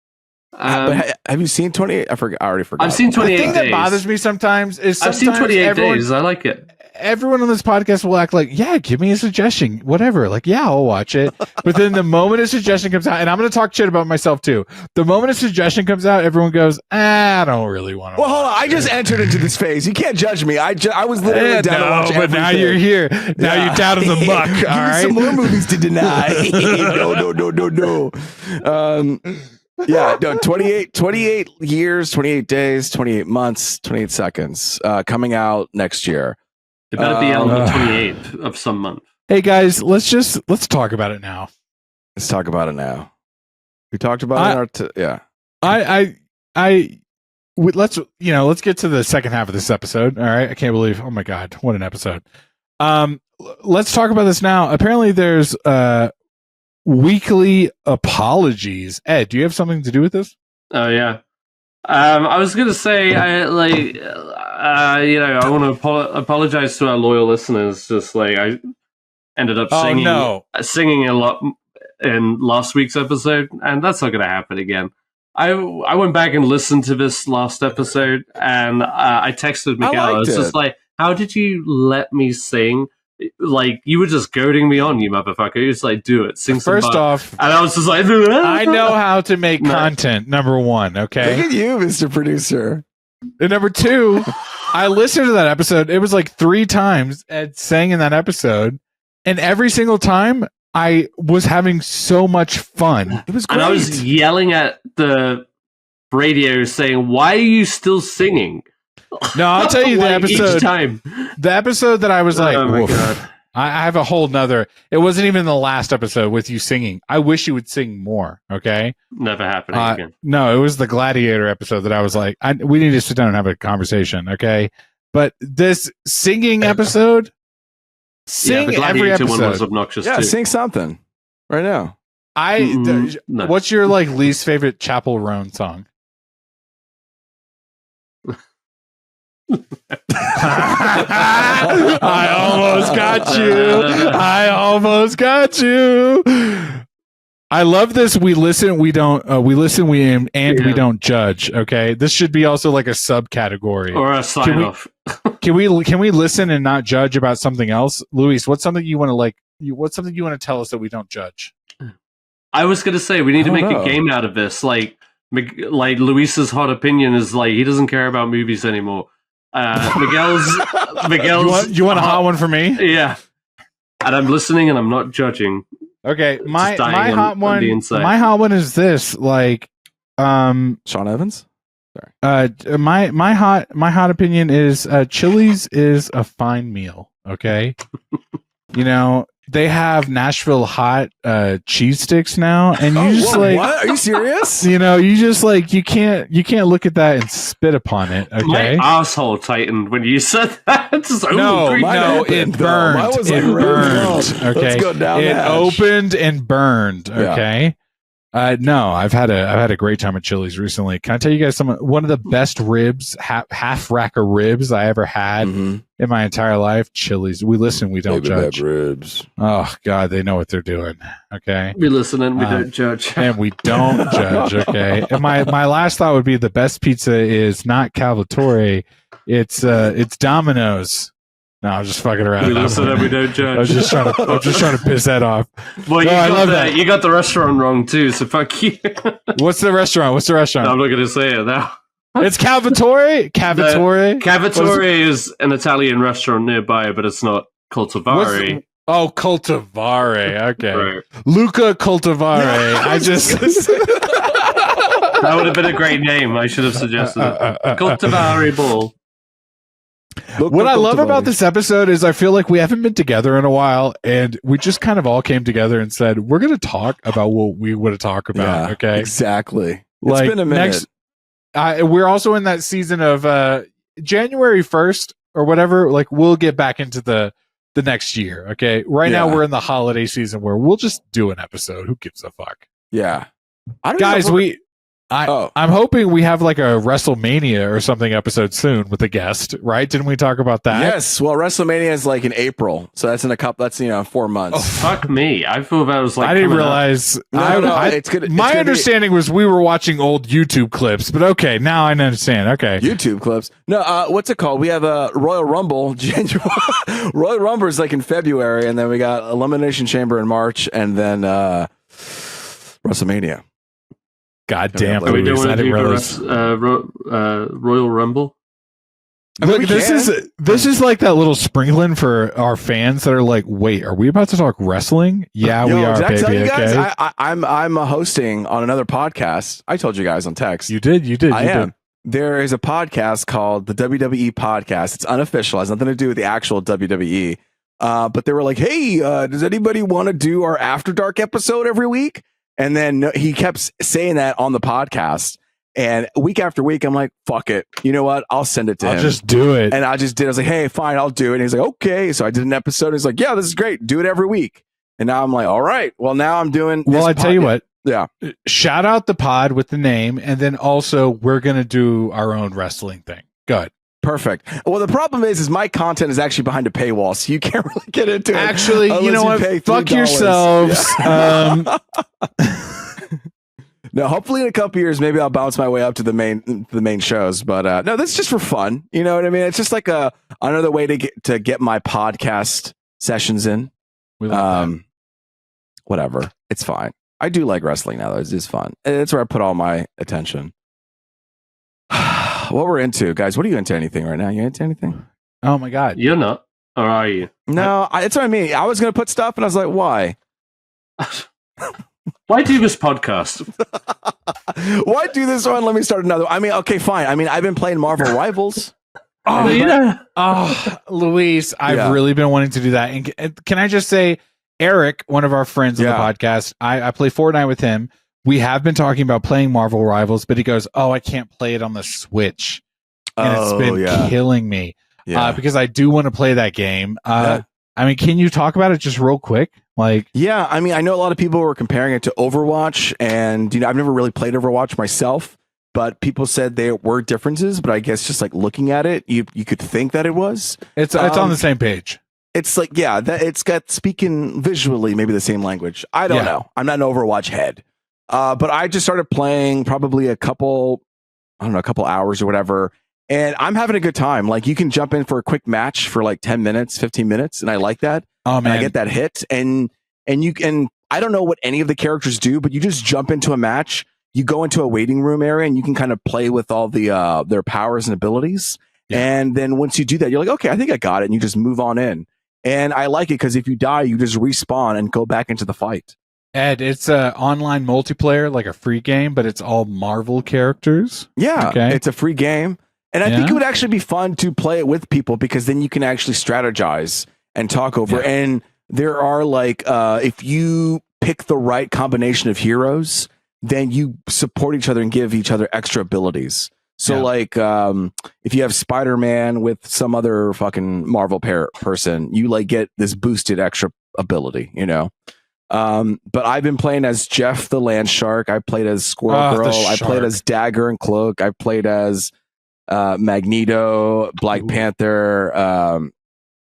Have you seen 28? I already forgot. I've seen 28 The thing days. that bothers me sometimes is I've seen 28 days. I like it. Everyone on this podcast will act like, yeah, give me a suggestion, whatever. Like, yeah, I'll watch it. But then the moment a suggestion comes out, and I'm going to talk shit about myself too. The moment a suggestion comes out, everyone goes, I don't really want to. Well, hold on. I just entered into this phase. You can't judge me. I was literally down to watch everything. But now you're here. Now you're down in the muck. All right. Some more movies to deny. No. Yeah, no, 28 years, 28 days, 28 months, 28 seconds, coming out next year. It better be on the 28th of some month. Hey guys, let's talk about it now. Let's talk about it now. We talked about it in our let's get to the second half of this episode. All right. I can't believe, oh my God, what an episode. Let's talk about this now. Apparently there's weekly apologies. Ed, do you have something to do with this? Oh yeah. I was gonna say, I want to apologize to our loyal listeners. Just like I ended up singing a lot in last week's episode, and that's not gonna happen again. I went back and listened to this last episode, and I texted Miguel. I was just like, "How did you let me sing? Like, you were just goading me on, you motherfucker. You just like, do it, sing some First off, and I was just like, I know how to make content. Number one, okay. Look at you, Mr. Producer. And number two, I listened to that episode. It was like 3 times Ed sang in that episode, and every single time I was having so much fun. It was great. And I was yelling at the radio saying, "Why are you still singing?" No, I'll tell you the episode. Each time. The episode that I was like, oh my God. I have a whole nother. It wasn't even the last episode with you singing. I wish you would sing more. Okay, never happening again. No, it was the Gladiator episode that I was like, we need to sit down and have a conversation. Okay, but this singing episode, the every episode. One was obnoxious too. Sing something right now. No. What's your like least favorite Chapel Roan song? I almost got you. I love this. We listen, we don't. We listen, we aim, and we don't judge. Okay, this should be also like a subcategory or a sign off. Can we listen and not judge about something else? Luis, what's something you want to like? What's something you want to tell us that we don't judge? I was going to say we need to make a game out of this. Like Luis's hot opinion is like he doesn't care about movies anymore. Miguel's. You want a hot one for me? Yeah. And I'm listening and I'm not judging. Okay, my hot one is this. Like, Sean Evans. Sorry. My hot opinion is Chili's is a fine meal. Okay, you know they have Nashville hot cheese sticks now, and you just like, what? Are you serious? You know, you just like you can't look at that and spit upon it. Okay, my asshole tightened when you said that. No, it burned. It burned. Okay, let's go down it opened and burned. Okay. Yeah. No, I've had a great time at Chili's recently. Can I tell you guys one of the best ribs, half rack of ribs I ever had in my entire life? Chili's. We listen, we don't judge. Ribs. Oh God, they know what they're doing. Okay. We listen and we don't judge. And we don't judge. Okay. And my last thought would be the best pizza is not Calvatore. It's Domino's. No, I'm just fucking around. We listen and we don't judge. I was just trying to piss that off. Well, you got the restaurant wrong too, so fuck you. What's the restaurant? I'm not going to say it now. It's Calvatore? Calvatore is an Italian restaurant nearby, but it's not Cultivare. Cultivare. Okay. Right. Luca Cultivare. That would have been a great name. I should have suggested it. Cultivare Bowl. What I love about this episode is I feel like we haven't been together in a while, and we just kind of all came together and said, we're going to talk about what we want to talk about. Yeah, okay. Exactly. Like, it's been a minute. We're also in that season of January 1st or whatever. Like, we'll get back into the next year. Okay. Right now we're in the holiday season where we'll just do an episode. Who gives a fuck? Yeah. Guys, I'm hoping we have like a WrestleMania or something episode soon with a guest, right? Didn't we talk about that? Yes. Well, WrestleMania is like in April, so that's in a couple. That's 4 months. Oh fuck me! I feel that was like I didn't realize. It's good. My understanding was we were watching old YouTube clips, but okay, now I understand. Okay, YouTube clips. No, what's it called? We have a Royal Rumble. Royal Rumble is like in February, and then we got Elimination Chamber in March, and then WrestleMania. God damn! Are we doing Royal Rumble? Look, this is like that little sprinkling for our fans that are like, wait, are we about to talk wrestling? Yeah, we are, baby. Tell you guys, okay, I'm hosting on another podcast. I told you guys on text. You did. I am. There is a podcast called the WWE Podcast. It's unofficial. It has nothing to do with the actual WWE. But they were like, hey, does anybody want to do our After Dark episode every week? And then he kept saying that on the podcast. And week after week, I'm like, fuck it. You know what? I'll send it to him. I'll just do it. And I just did. I was like, hey, fine, I'll do it. And he's like, okay. So I did an episode. He's like, yeah, this is great. Do it every week. And now I'm like, all right. Well, now I'm doing. Well, I tell you what. Yeah. Shout out the pod with the name. And then also, we're going to do our own wrestling thing. Good. Perfect. Well, the problem is my content is actually behind a paywall, so you can't really get into it. Actually, you know what? Fuck yourselves. Yeah. No, hopefully in a couple years, maybe I'll bounce my way up to the main shows. But no, that's just for fun. You know what I mean? It's just like another way to get my podcast sessions in. We love that. Whatever. It's fine. I do like wrestling now, though. It's fun. It's where I put all my attention. What we're into, guys? What are you into? Anything right now? You into anything? Oh my god, you're not, or are you? No, it's what I mean. I was gonna put stuff, and I was like, why? Why do this podcast? Why do this one? Let me start another. I mean, okay, fine. I mean, I've been playing Marvel Rivals. Oh yeah. Oh, Luis, I've really been wanting to do that. And can I just say, Eric, one of our friends on the podcast, I play Fortnite with him. We have been talking about playing Marvel Rivals, but he goes, oh, I can't play it on the Switch. And it's been killing me because I do want to play that game. I mean, can you talk about it just real quick? Yeah, I mean, I know a lot of people were comparing it to Overwatch, and I've never really played Overwatch myself, but people said there were differences. But I guess just like looking at it, you could think that it was. It's on the same page. It's like it's got speaking visually maybe the same language. I don't know. I'm not an Overwatch head. But I just started playing probably a couple hours or whatever. And I'm having a good time. Like you can jump in for a quick match for like 10 minutes, 15 minutes. And I like that. Oh man. And I get that hit. And I don't know what any of the characters do, but you just jump into a match. You go into a waiting room area and you can kind of play with all the their powers and abilities. Yeah. And then once you do that, you're like, okay, I think I got it. And you just move on in. And I like it because if you die, you just respawn and go back into the fight. Ed, it's a online multiplayer, like a free game, but it's all Marvel characters. Yeah, okay. It's a free game. And I think it would actually be fun to play it with people because then you can actually strategize and talk over. And there are like, if you pick the right combination of heroes, then you support each other and give each other extra abilities. So like, if you have Spider-Man with some other fucking Marvel person, you like get this boosted extra ability, you know? But I've been playing as Jeff the Land Shark. I played as Squirrel Girl. I played as Dagger and Cloak. I played as Magneto, Black Panther.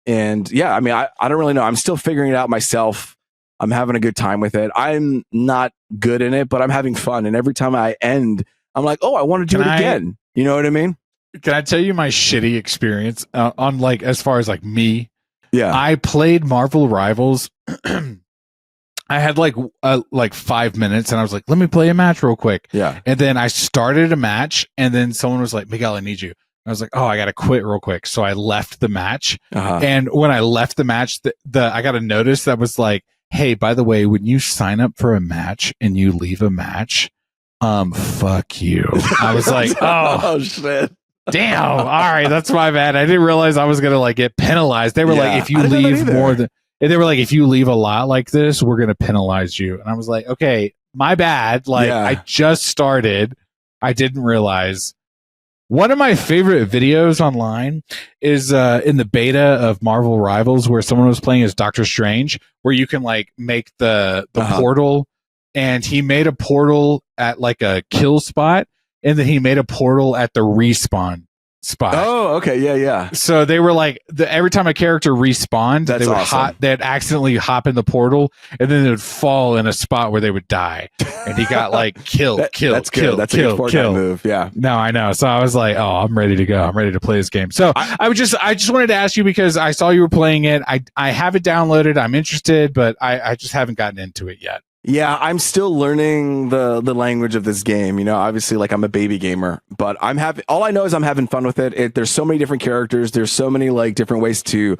And yeah, I mean, I don't really know. I'm still figuring it out myself. I'm having a good time with it. I'm not good in it, but I'm having fun. And every time I end, I'm like, oh, I want to do it again. You know what I mean? Can I tell you my shitty experience on like, as far as like me? Yeah. I played Marvel Rivals. I had like 5 minutes and I was like, let me play a match real quick. Yeah. And then I started a match and then someone was like, Miguel, I need you. I was like, oh, I got to quit real quick. So I left the match. And when I left the match, I got a notice that was like, hey, by the way, when you sign up for a match and you leave a match, fuck you. I was like, oh shit. Damn. All right. That's my bad. I didn't realize I was going to like get penalized. They were like, if you leave more than, they were like, if you leave a lot like this, we're going to penalize you. And I was like, okay, my bad. Like I just started. I didn't realize. One of my favorite videos online is in the beta of Marvel Rivals where someone was playing as Doctor Strange, where you can like make the portal, and he made a portal at like a kill spot, and then he made a portal at the respawn spot. Oh, okay. Yeah. So they were like, every time a character respawned, they would they'd accidentally hop in the portal and then they would fall in a spot where they would die. And he got like killed. That's good. That's a good Fortnite move. Yeah. No, I know. So I was like, oh, I'm ready to go. I'm ready to play this game. So I just wanted to ask you because I saw you were playing it. I have it downloaded. I'm interested, but I just haven't gotten into it yet. Yeah, I'm still learning the language of this game. You know, obviously, like I'm a baby gamer, but all I know is I'm having fun with it. There's so many different characters. There's so many like different ways to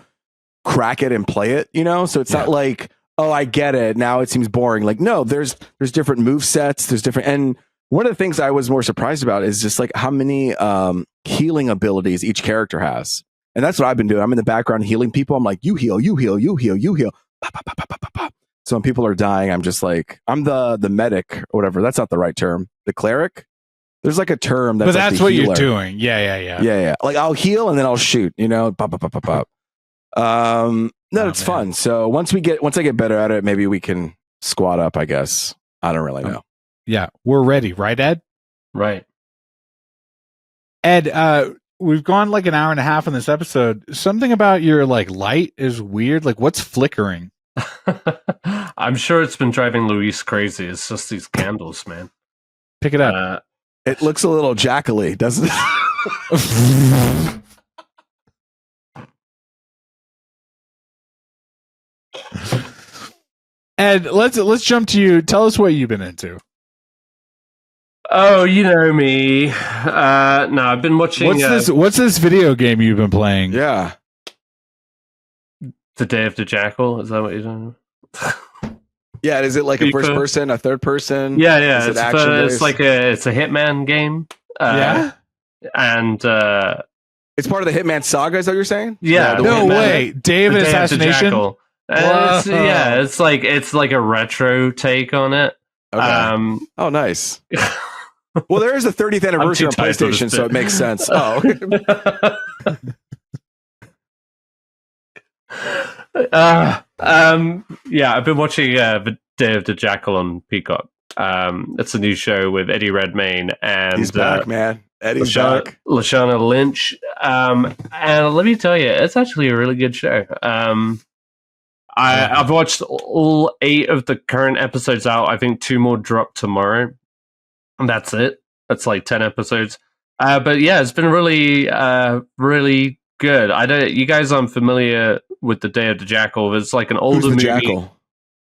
crack it and play it. You know, so it's not like, oh, I get it. Now it seems boring. Like, no, there's different move sets. There's different, and one of the things I was more surprised about is just like how many healing abilities each character has, and that's what I've been doing. I'm in the background healing people. I'm like, you heal, you heal, you heal, you heal. Bah, bah, bah, bah, bah, bah. So when people are dying, I'm just like, I'm the medic or whatever. That's not the right term. The cleric. There's like a term that's. But that's like what healer. you're doing. Yeah. Like I'll heal and then I'll shoot. You know. It's fun. So once I get better at it, maybe we can squad up. I guess I don't really know. Yeah, we're ready, right, Ed? Right. Ed, we've gone like an hour and a half on this episode. Something about your like light is weird. Like, what's flickering? I'm sure it's been driving Luis crazy. It's just these candles, man. Pick it up. It looks a little jackally, doesn't it? Ed, let's jump to you. Tell us what you've been into. Oh, you know me. No, I've been watching. What's this video game you've been playing? Yeah. The Day of the Jackal? Is that what you're doing? Yeah, is it like a first person, a third person? Yeah. It's a Hitman game. And it's part of the Hitman saga, is that what you're saying? Yeah. No way. Day of Assassination? It's like a retro take on it. Okay. Oh, nice. Well, there is a 30th anniversary on PlayStation, so it makes sense. Oh. I've been watching The Day of the Jackal on Peacock. It's a new show with Eddie Redmayne and he's back, man. Eddie's back. Lashana Lynch. And let me tell you, it's actually a really good show. I've watched all 8 of the current episodes out. I think 2 more drop tomorrow. And that's it. That's like 10 episodes. But yeah, it's been really, really good. You guys aren't familiar with The Day of the Jackal. It's like an older movie. Jackal?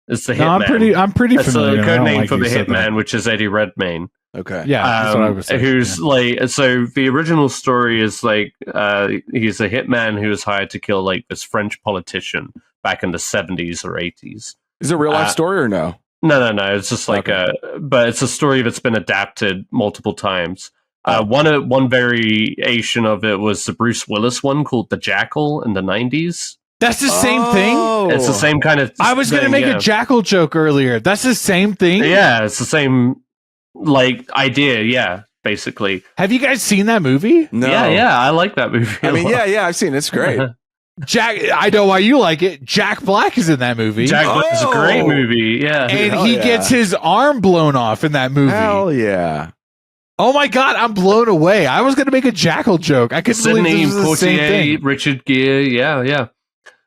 It's the Hitman. I'm pretty familiar. That's a code name for the Hitman, which is Eddie Redmayne. Okay. Yeah. That's what I was saying. Who's like, so the original story is like, he's a hitman who was hired to kill like this French politician back in the 70s or 80s. Is it a real life story or no? No. It's just like but it's a story that's been adapted multiple times. One variation of it was the Bruce Willis one called The Jackal in the 90s. That's the same thing? It's the same kind of I was going to make a Jackal joke earlier. That's the same thing? Yeah, it's the same like idea, yeah, basically. Have you guys seen that movie? No. Yeah, I like that movie. I mean, yeah, I've seen it. It's great. I know why you like it. Jack Black is in that movie. Jack Black is a great movie, yeah. And he gets his arm blown off in that movie. Hell yeah. Oh my god, I'm blown away. I was going to make a Jackal joke. I couldn't believe this was the same thing. Richard Gere, yeah.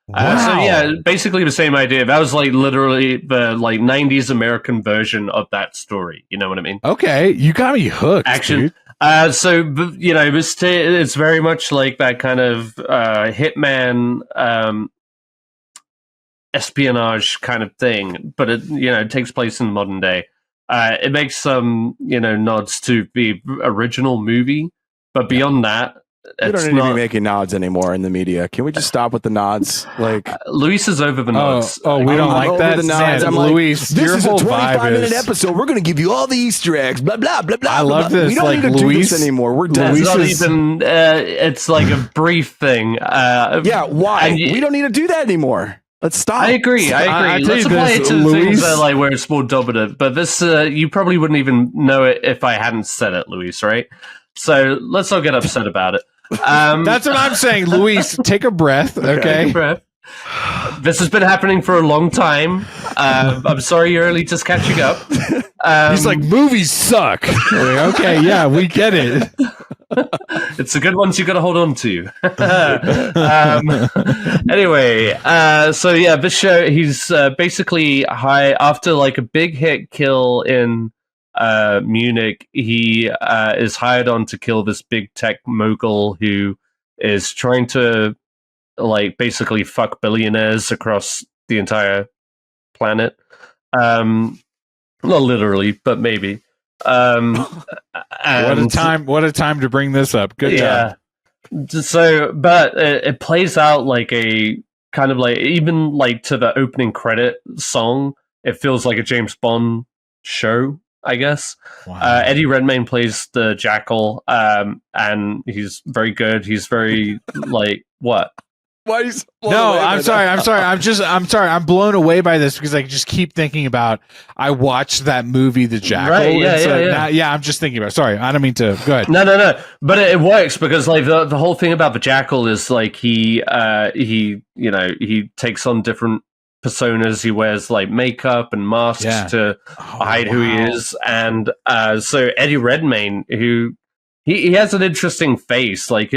Wow. So yeah, basically the same idea. That was like literally the like 90s American version of that story. You know what I mean? Okay, you got me hooked. Action. Dude. So you know, it's very much like that kind of hitman espionage kind of thing, but it takes place in modern day. It makes some nods to the original movie, but beyond that. We don't need to be making nods anymore in the media. Can we just stop with the nods? Like Luis is over the nods. Oh, we don't like that. The nods. I'm like, Luis, this your is a whole 25-minute episode. We're going to give you all the Easter eggs. Blah blah blah blah. I love this. We don't like, need to Luis, do this anymore. We're done. It's not even. It's like a brief thing. Yeah. Why? We don't need to do that anymore. Let's stop. I agree. Let's apply it to things that like where it's more dominant. But this, you probably wouldn't even know it if I hadn't said it, Luis. Right? So let's not get upset about it. That's what I'm saying, Luis. Take a breath, okay? Take a breath. This has been happening for a long time. I'm sorry you're only just catching up. He's like, movies suck. Okay, yeah, we get it. It's the good ones you got to hold on to. Anyway, so yeah, this show, he's basically high after like a big hit kill in Munich. He is hired on to kill this big tech mogul who is trying to like basically fuck billionaires across the entire planet. Not literally, but maybe. What a time to bring this up. Good job. So, but it plays out like a kind of like, even like to the opening credit song, it feels like a James Bond show, I guess. Wow. Eddie Redmayne plays the Jackal, and he's very good. He's very like what? Why are you I'm sorry. I'm blown away by this because I just keep thinking about. I watched that movie, The Jackal. Right? Yeah. I'm just thinking about. Sorry, I don't mean to. Go ahead. No. But it works because like the whole thing about the Jackal is like he takes on different personas. He wears like makeup and masks to hide who he is, and so Eddie Redmayne, who he has an interesting face, like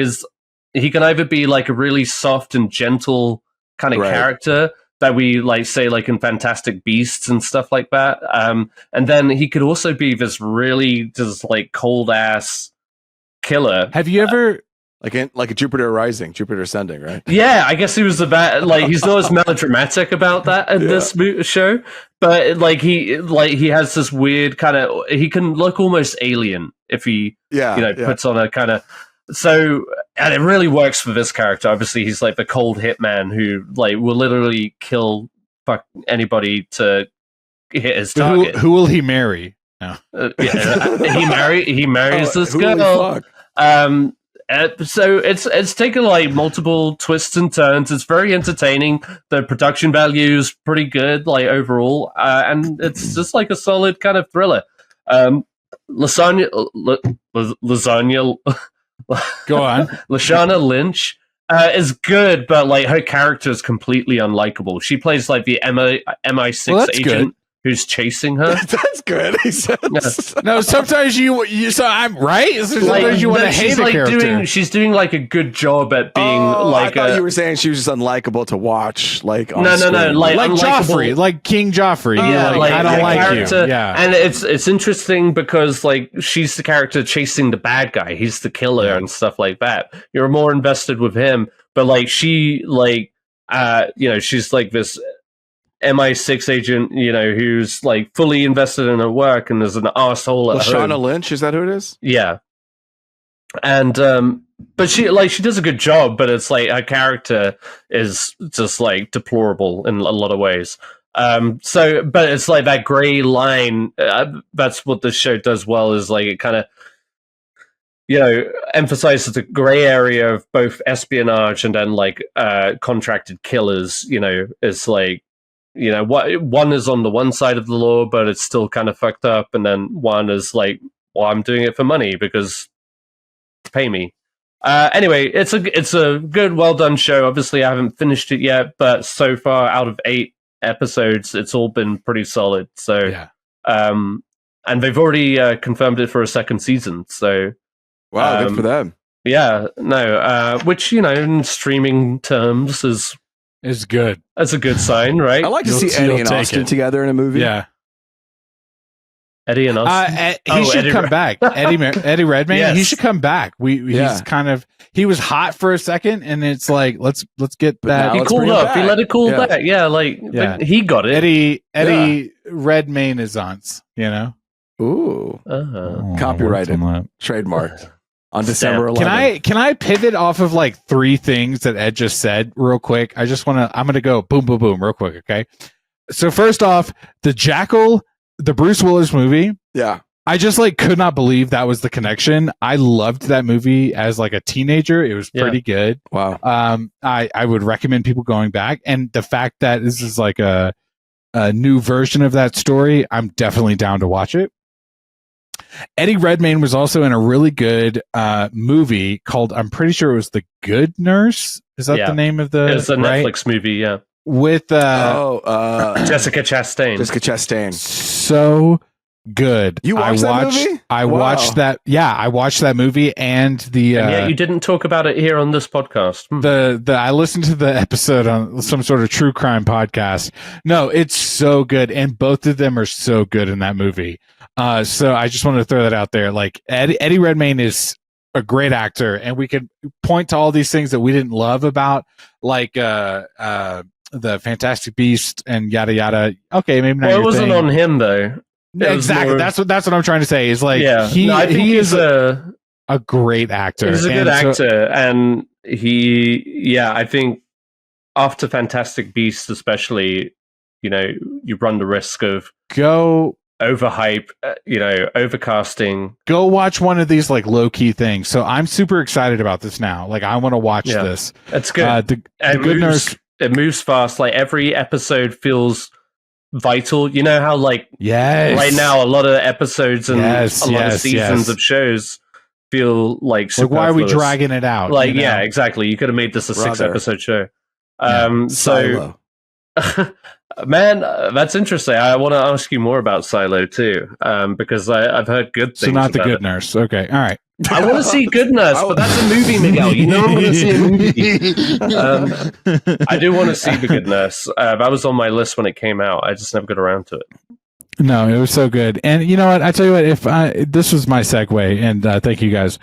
he can either be like a really soft and gentle kind of character that we like say like in Fantastic Beasts and stuff like that, and then he could also be this really just like cold ass killer. Have you ever like a Jupiter Rising, Jupiter Ascending, right? Yeah, I guess he was he's not as melodramatic about that in this show, but like he has this weird kind of, he can look almost alien if he puts on a kind of. So, and it really works for this character. Obviously, he's like the cold hitman who like will literally kill anybody to hit his target. Who will he marry? No. He marries this girl. So it's taken like multiple twists and turns. It's very entertaining. The production value is pretty good, like overall, and it's just like a solid kind of thriller. Lasagna. Go on. Lashana Lynch is good, but like her character is completely unlikable. She plays like the MI6 agent. Good. Who's chasing her? That's good. He says. No, sometimes you. So I'm right. Sometimes like, you want to hate the character. She's doing like a good job at being like. I thought you were saying she was just unlikable to watch. Like no, like Joffrey, like King Joffrey. Like I don't like character, you. Yeah, and it's interesting because like she's the character chasing the bad guy. He's the killer and stuff like that. You're more invested with him, but like she like she's like this MI6 agent, who's like fully invested in her work and is an arsehole at home. Lashana Lynch, is that who it is? Yeah. And but she does a good job, but it's like her character is just like deplorable in a lot of ways. But it's like that gray line. That's what this show does well, is like it kind of emphasizes the gray area of both espionage and then like contracted killers. It's like what one is on the one side of the law, but it's still kind of fucked up, and then one is like, well, I'm doing it for money because pay me. Anyway, it's a good, well done show. Obviously, I haven't finished it yet, but so far, out of 8 episodes, it's all been pretty solid. So, yeah. And they've already confirmed it for a second season. So, wow, good for them. Yeah, no, which in streaming terms is good. That's a good sign, right? I like to see Eddie and Austin together in a movie. Yeah. Eddie and Austin. He should come back. Eddie Redmayne. Yes. He should come back. He's he was hot for a second, and it's like let's get that. He cooled up. He let it cool back. Yeah, he got it. Eddie Redmayne is on. Ooh, copyrighted, trademarked on December 11th. Can I pivot off of like 3 things that Ed just said real quick? I'm gonna go boom boom boom real quick. Okay. So first off, the Jackal. The Bruce Willis movie. Yeah. I just could not believe that was the connection. I loved that movie as like a teenager. It was pretty good. Wow. I would recommend people going back. And the fact that this is like a new version of that story, I'm definitely down to watch it. Eddie Redmayne was also in a really good movie called, I'm pretty sure it was The Good Nurse. Is that the name of the? It's a Netflix movie. Yeah. With Jessica Chastain. Jessica Chastain. So good. You watched that movie? I watched that. Yeah, I watched that movie and the. You didn't talk about it here on this podcast. I listened to the episode on some sort of true crime podcast. No, it's so good, and both of them are so good in that movie. So I just wanted to throw that out there. Like Eddie Redmayne is a great actor, and we could point to all these things that we didn't love about, like the Fantastic Beast and yada yada. Okay, maybe not. Well, it wasn't on him though. Exactly. That's what I'm trying to say. Is like I think he is a great actor. He's a good actor, and I think after Fantastic Beast, especially, you run the risk of overhype, overcasting. Go watch one of these like low key things. So I'm super excited about this now. Like I want to watch this. It's good. The Good Nurse. It moves fast. Like every episode feels vital. You know how right now a lot of episodes and a lot of seasons of shows feel like why are we dragging it out? Exactly. You could have made this a 6-episode show. Silo. Man, that's interesting. I want to ask you more about Silo too, because I've heard good things. So not The Good Nurse. Okay, all right. I want to see Good Nurse, but that's a movie, Miguel. You know I'm going to see a movie. I do want to see The Good Nurse. That was on my list when it came out. I just never got around to it. No, it was so good. And you know what? I tell you what, this was my segue, and thank you guys.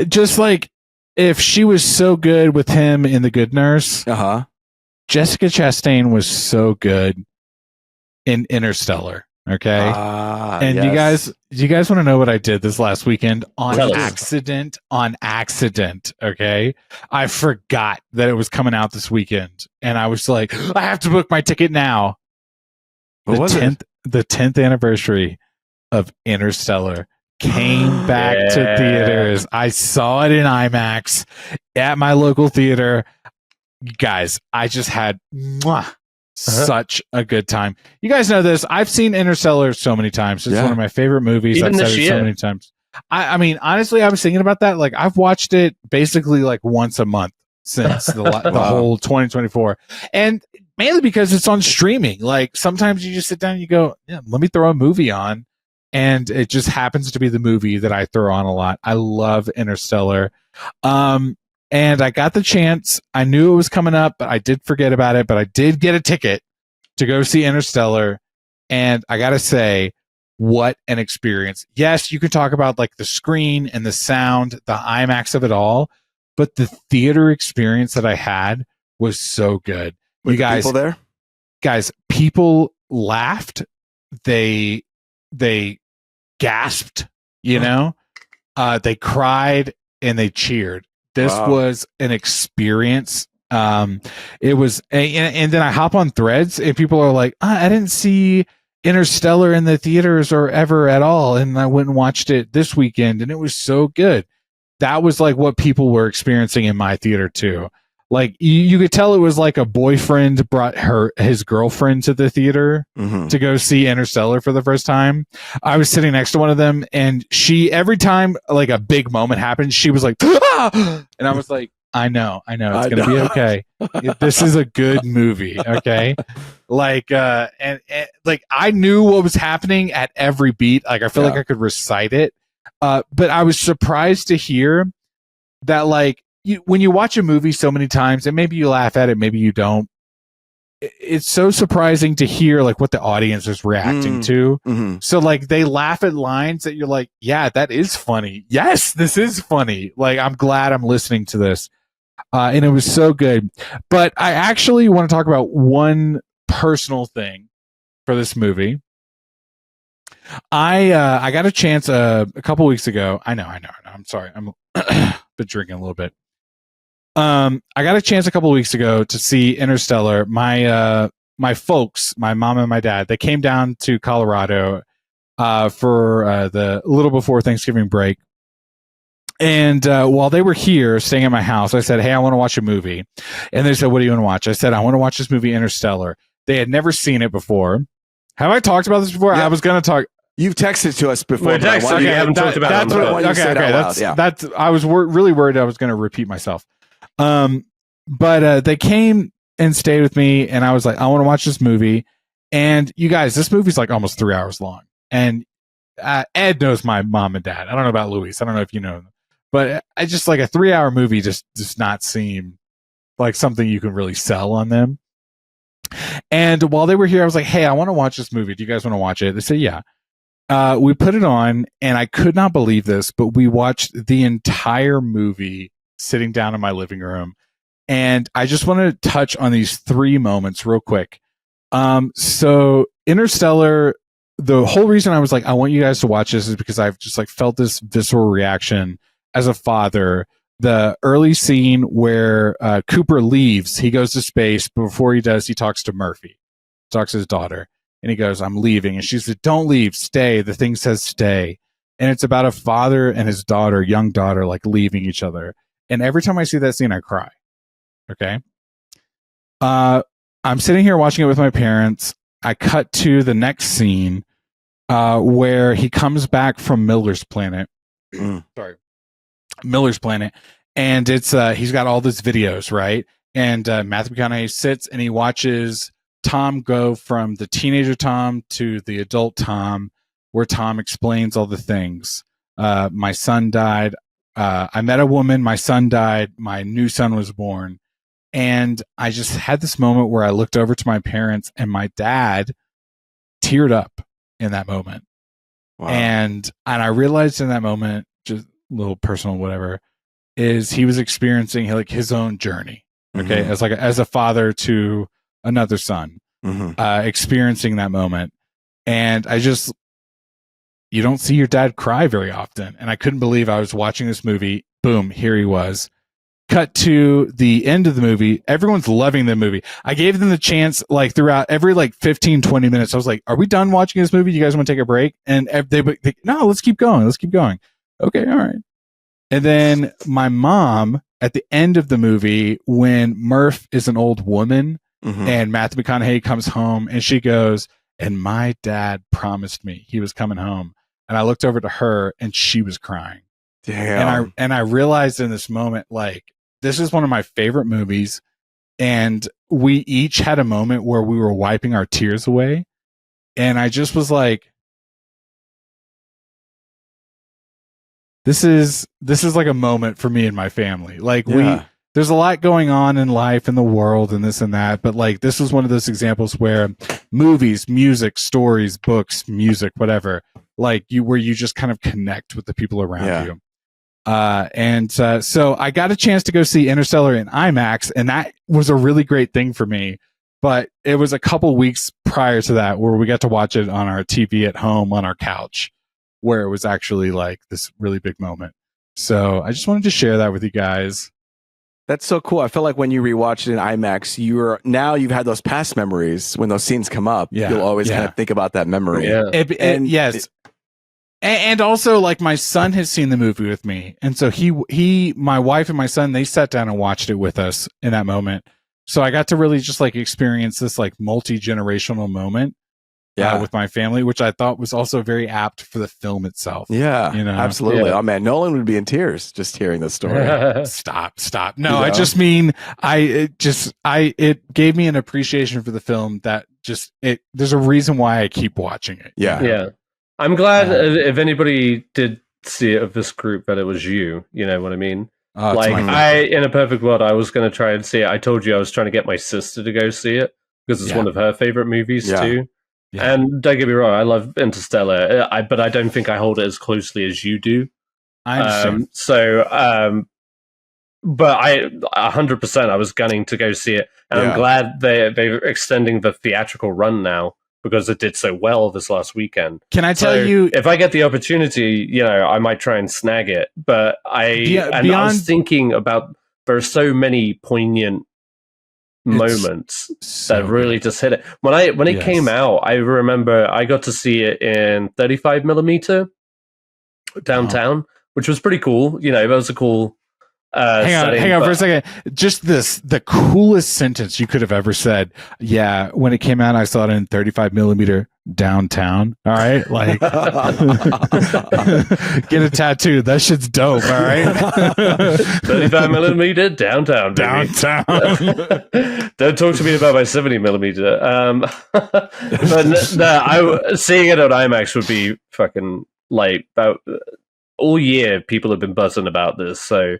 Just like if she was so good with him in The Good Nurse, Jessica Chastain was so good in Interstellar. Okay. And yes. you guys want to know what I did this last weekend on accident? Okay. I forgot that it was coming out this weekend. And I was like, I have to book my ticket now. The 10th anniversary of Interstellar came back to theaters. I saw it in IMAX at my local theater. You guys, I just had such a good time. You guys know this. I've seen Interstellar so many times. It's one of my favorite movies. Even I've said it so many times. I mean, honestly, I was thinking about that. Like, I've watched it basically like once a month since the whole 2024. And mainly because it's on streaming. Like, sometimes you just sit down and you go, let me throw a movie on. And it just happens to be the movie that I throw on a lot. I love Interstellar. And I got the chance. I knew it was coming up, but I did forget about it. But I did get a ticket to go see Interstellar. And I got to say, what an experience. Yes, you can talk about like the screen and the sound, the IMAX of it all. But the theater experience that I had was so good. Were you guys people there? guys, people laughed, they gasped, you know, they cried and they cheered. This was an experience. It was, and then I hop on Threads and people are like, I didn't see Interstellar in the theaters or ever at all, and I went and watched it this weekend and it was so good. That was like what people were experiencing in my theater too. Like you could tell it was like a boyfriend brought his girlfriend to the theater to go see Interstellar for the first time. I was sitting next to one of them, and she, every time like a big moment happened, she was like, ah! And I was like, I know, it's going to be okay. This is a good movie. Okay. Like, and like I knew what was happening at every beat. Like I feel like I could recite it. But I was surprised to hear that, like, when you watch a movie so many times, and maybe you laugh at it, maybe you don't, it's so surprising to hear like what the audience is reacting to. So like they laugh at lines that you're like, yeah, that is funny. Yes, this is funny. Like, I'm glad I'm listening to this. And it was so good. But I actually want to talk about one personal thing for this movie. I got a chance a couple weeks ago. I know. I'm sorry. I'm been drinking a little bit. I got a chance a couple of weeks ago to see Interstellar. My folks, my mom and my dad, they came down to Colorado for the little before Thanksgiving break. And while they were here staying at my house, I said, hey, I want to watch a movie. And they said, what do you want to watch? I said, I want to watch this movie Interstellar. They had never seen it before. Have I talked about this before? Yeah. I was going to talk. You've texted to us before. I haven't talked about it. I was really worried I was going to repeat myself. But they came and stayed with me, and I was like, I want to watch this movie. And you guys, this movie's like almost 3 hours long. And Ed knows my mom and dad. I don't know about Luis. I don't know if you know them. But I just, like, a 3-hour movie just does not seem like something you can really sell on them. And while they were here, I was like, hey, I want to watch this movie. Do you guys want to watch it? They said, yeah. We put it on, and I could not believe this, but we watched the entire movie sitting down in my living room. And I just want to touch on these 3 moments real quick. So Interstellar, the whole reason I was like, I want you guys to watch this is because I've just like felt this visceral reaction as a father. The early scene where Cooper leaves, he goes to space, but before he does, he talks to Murphy, talks to his daughter, and he goes, I'm leaving. And she said, don't leave, stay. The thing says stay. And it's about a father and his daughter, young daughter, like leaving each other. And every time I see that scene, I cry. Okay. I'm sitting here watching it with my parents. I cut to the next scene where he comes back from Miller's planet. Miller's planet. And it's he's got all these videos, right? And Matthew McConaughey sits and he watches Tom go from the teenager Tom to the adult Tom, where Tom explains all the things. My son died. I met a woman. My son died. My new son was born. And I just had this moment where I looked over to my parents, and my dad teared up in that moment. Wow. And I realized in that moment, just a little personal, whatever, is he was experiencing like his own journey. Okay. As a father to another son, experiencing that moment. And you don't see your dad cry very often. And I couldn't believe I was watching this movie. Boom, here he was. Cut to the end of the movie. Everyone's loving the movie. I gave them the chance, like, throughout every, like, 15, 20 minutes. I was like, are we done watching this movie? Do you guys want to take a break? And they no, let's keep going. Let's keep going. Okay, all right. And then my mom, at the end of the movie, when Murph is an old woman and Matthew McConaughey comes home, and she goes, and my dad promised me he was coming home. And I looked over to her, and she was crying. Damn. And I realized in this moment, like, this is one of my favorite movies. And we each had a moment where we were wiping our tears away. And I just was like, this is like a moment for me and my family. Like, there's a lot going on in life, in the world, and this and that. But like, this was one of those examples where movies, music, stories, books, music, whatever, like where you just kind of connect with the people around you. So I got a chance to go see Interstellar in IMAX, and that was a really great thing for me But it was a couple weeks prior to that where we got to watch it on our TV at home on our couch, where it was actually like this really big moment. So I just wanted to share that with you guys. That's so cool. I feel like when you rewatch it in IMAX, you've had those past memories. When those scenes come up, you'll always kind of think about that memory. Yeah. Yes. And also, like, my son has seen the movie with me. And so my wife and my son, they sat down and watched it with us in that moment. So I got to really just like experience this like multi-generational moment with my family, which I thought was also very apt for the film itself. Yeah, absolutely. Oh man, Nolan would be in tears just hearing this story. Stop. No, I just mean, it gave me an appreciation for the film that there's a reason why I keep watching it. Yeah. I'm glad if anybody did see it of this group that it was you. You know what I mean? In a perfect world, I was going to try and see it. I told you I was trying to get my sister to go see it because it's one of her favorite movies too. Yeah. And don't get me wrong, I love Interstellar, but I don't think I hold it as closely as you do. I understand. But 100% I was gunning to go see it, and I'm glad they're extending the theatrical run now, because it did so well this last weekend. Can I tell you, if I get the opportunity, I might try and snag it. But I was thinking about, there are so many poignant moments that really just hit it. When it came out, I remember I got to see it in 35mm downtown, which was pretty cool. That was a cool. Hang on for a second. Just the coolest sentence you could have ever said. Yeah, when it came out, I saw it in 35mm downtown. All right, like get a tattoo. That shit's dope. All right, 35mm downtown. Baby. Downtown. Don't talk to me about my 70mm. But seeing it on IMAX would be fucking like about all year. People have been buzzing about this, so.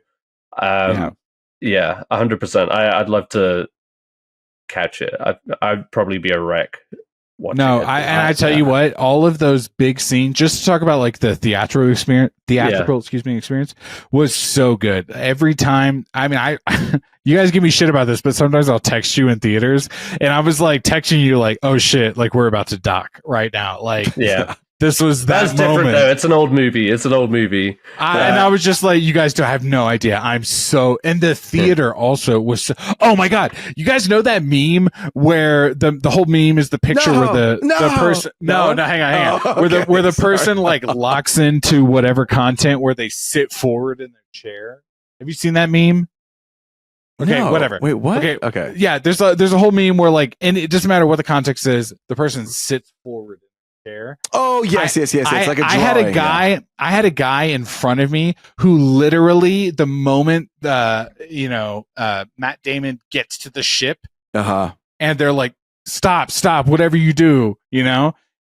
100%. I'd love to catch it. I'd probably be a wreck. I tell you what, all of those big scenes, just to talk about like the theatrical experience was so good. Every time, I mean, you guys give me shit about this, but sometimes I'll text you in theaters, and I was like texting you like, oh shit, like we're about to dock right now. Like, this was that's moment. Different though. It's an old movie. And I was just like, you guys don't have no idea. And the theater also was so, oh my God. You guys know that meme where the whole meme is the picture where the person, hang on. Where the person like locks into whatever content where they sit forward in their chair. Have you seen that meme? Okay, whatever. Wait, what? Okay. Yeah, there's a whole meme where like, and it doesn't matter what the context is, the person sits forward. Oh yes. It's like a drawing. I had a guy in front of me who literally, the moment Matt Damon gets to the ship, and they're like, stop, whatever you do,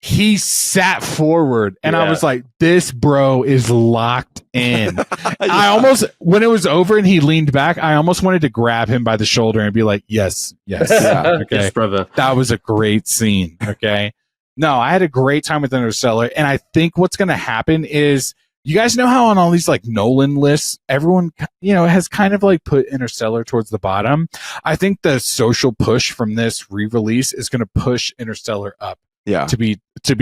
he sat forward, and I was like, this bro is locked in. I almost, when it was over and he leaned back, I almost wanted to grab him by the shoulder and be like, yes, okay, yes, brother. That was a great scene. Okay. No, I had a great time with Interstellar, and I think what's going to happen is, you guys know how on all these like Nolan lists, everyone has kind of like put Interstellar towards the bottom. I think the social push from this re-release is going to push Interstellar up, to be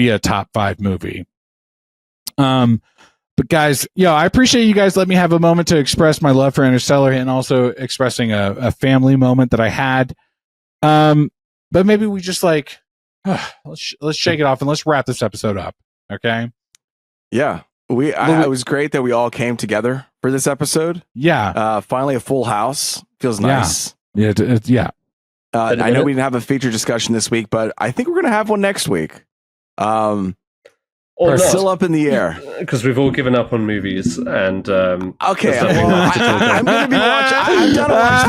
a top 5 movie. But guys, I appreciate you guys letting me have a moment to express my love for Interstellar, and also expressing a family moment that I had. But maybe we just like. Let's shake it off and let's wrap this episode up. Okay. Yeah. It was great that we all came together for this episode. Yeah. Finally a full house. Feels nice. Yeah. I know we didn't have a feature discussion this week, but I think we're going to have one next week. We're still up in the air because we've all given up on movies. And okay, I'm going to be watching. I'm done to watch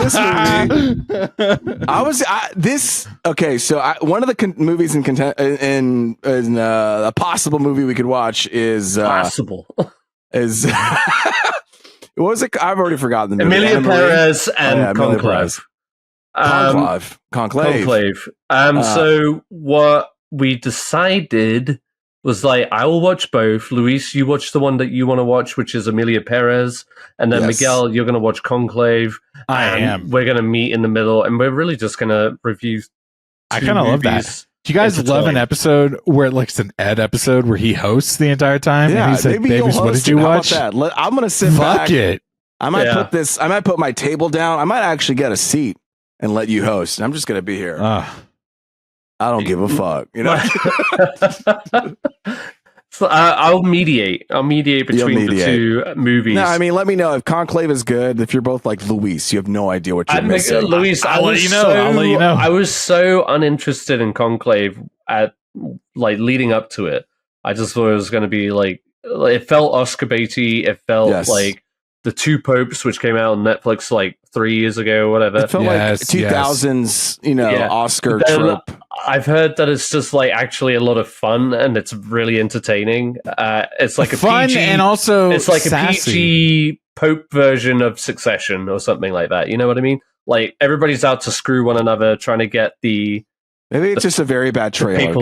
this movie. So one of the movies in a possible movie we could watch is possible is what was it? I've already forgotten the movie. Emilia Perez and Conclave. Conclave. So what we decided was like, I will watch both. Luis, you watch the one that you want to watch, which is Emilia Perez, and then Miguel, you're going to watch Conclave. I am. We're going to meet in the middle, and we're really just going to review I kind of love that. Do you guys love an episode where it's an Ed episode where he hosts the entire time? Yeah, and he's like, babies, what did you watch? I'm going to sit back. Fuck it. I might put my table down. I might actually get a seat and let you host. I'm just going to be here. I don't give a fuck. You know? So I'll mediate. I'll mediate between the two movies. No, I mean, let me know if Conclave is good. If you're both like Luis, you have no idea what you're missing. Luis, I'll let you know. I was so uninterested in Conclave at leading up to it. I just thought it was going to be it felt Oscar baity. It felt like The Two Popes, which came out on Netflix 3 years ago or whatever. It felt like 2000s, Oscar trope. I've heard that it's just actually a lot of fun and it's really entertaining. It's like fun PG, and also it's like sassy. a PG Pope version of Succession or something like that. You know what I mean? Everybody's out to screw one another, trying to get the. Maybe it's just a very bad trailer.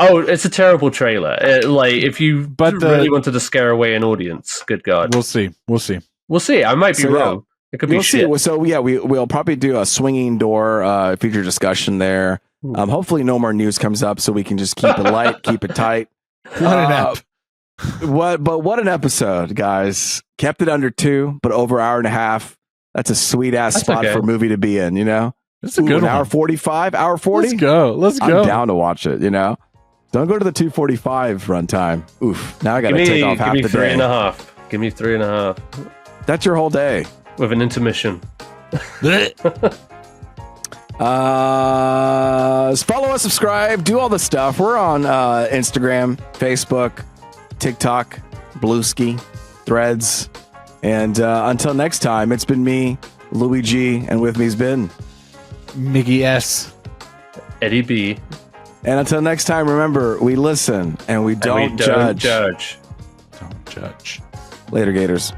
Oh, it's a terrible trailer. If you really wanted to scare away an audience, good God. We'll see. I might be wrong. It could be shit. So we'll probably do a swinging door feature discussion there. Hopefully no more news comes up so we can just keep it light, keep it tight. What an episode, guys. Kept it under 2, but over an hour and a half. That's a sweet ass spot for a movie to be in, you know? It's a good one. Hour 45, hour 40. Let's go. I'm down to watch it, you know? Don't go to the 2:45 runtime. Oof. Now I got to take off half the day. Give me 3.5. That's your whole day. With an intermission. Follow us, subscribe, do all the stuff. We're on Instagram, Facebook, TikTok, Bluesky, Threads. And until next time, it's been me, Louis G, and with me's been Miggy S, Eddie B. And until next time, remember, we listen and we don't judge. Don't judge. Later, Gators.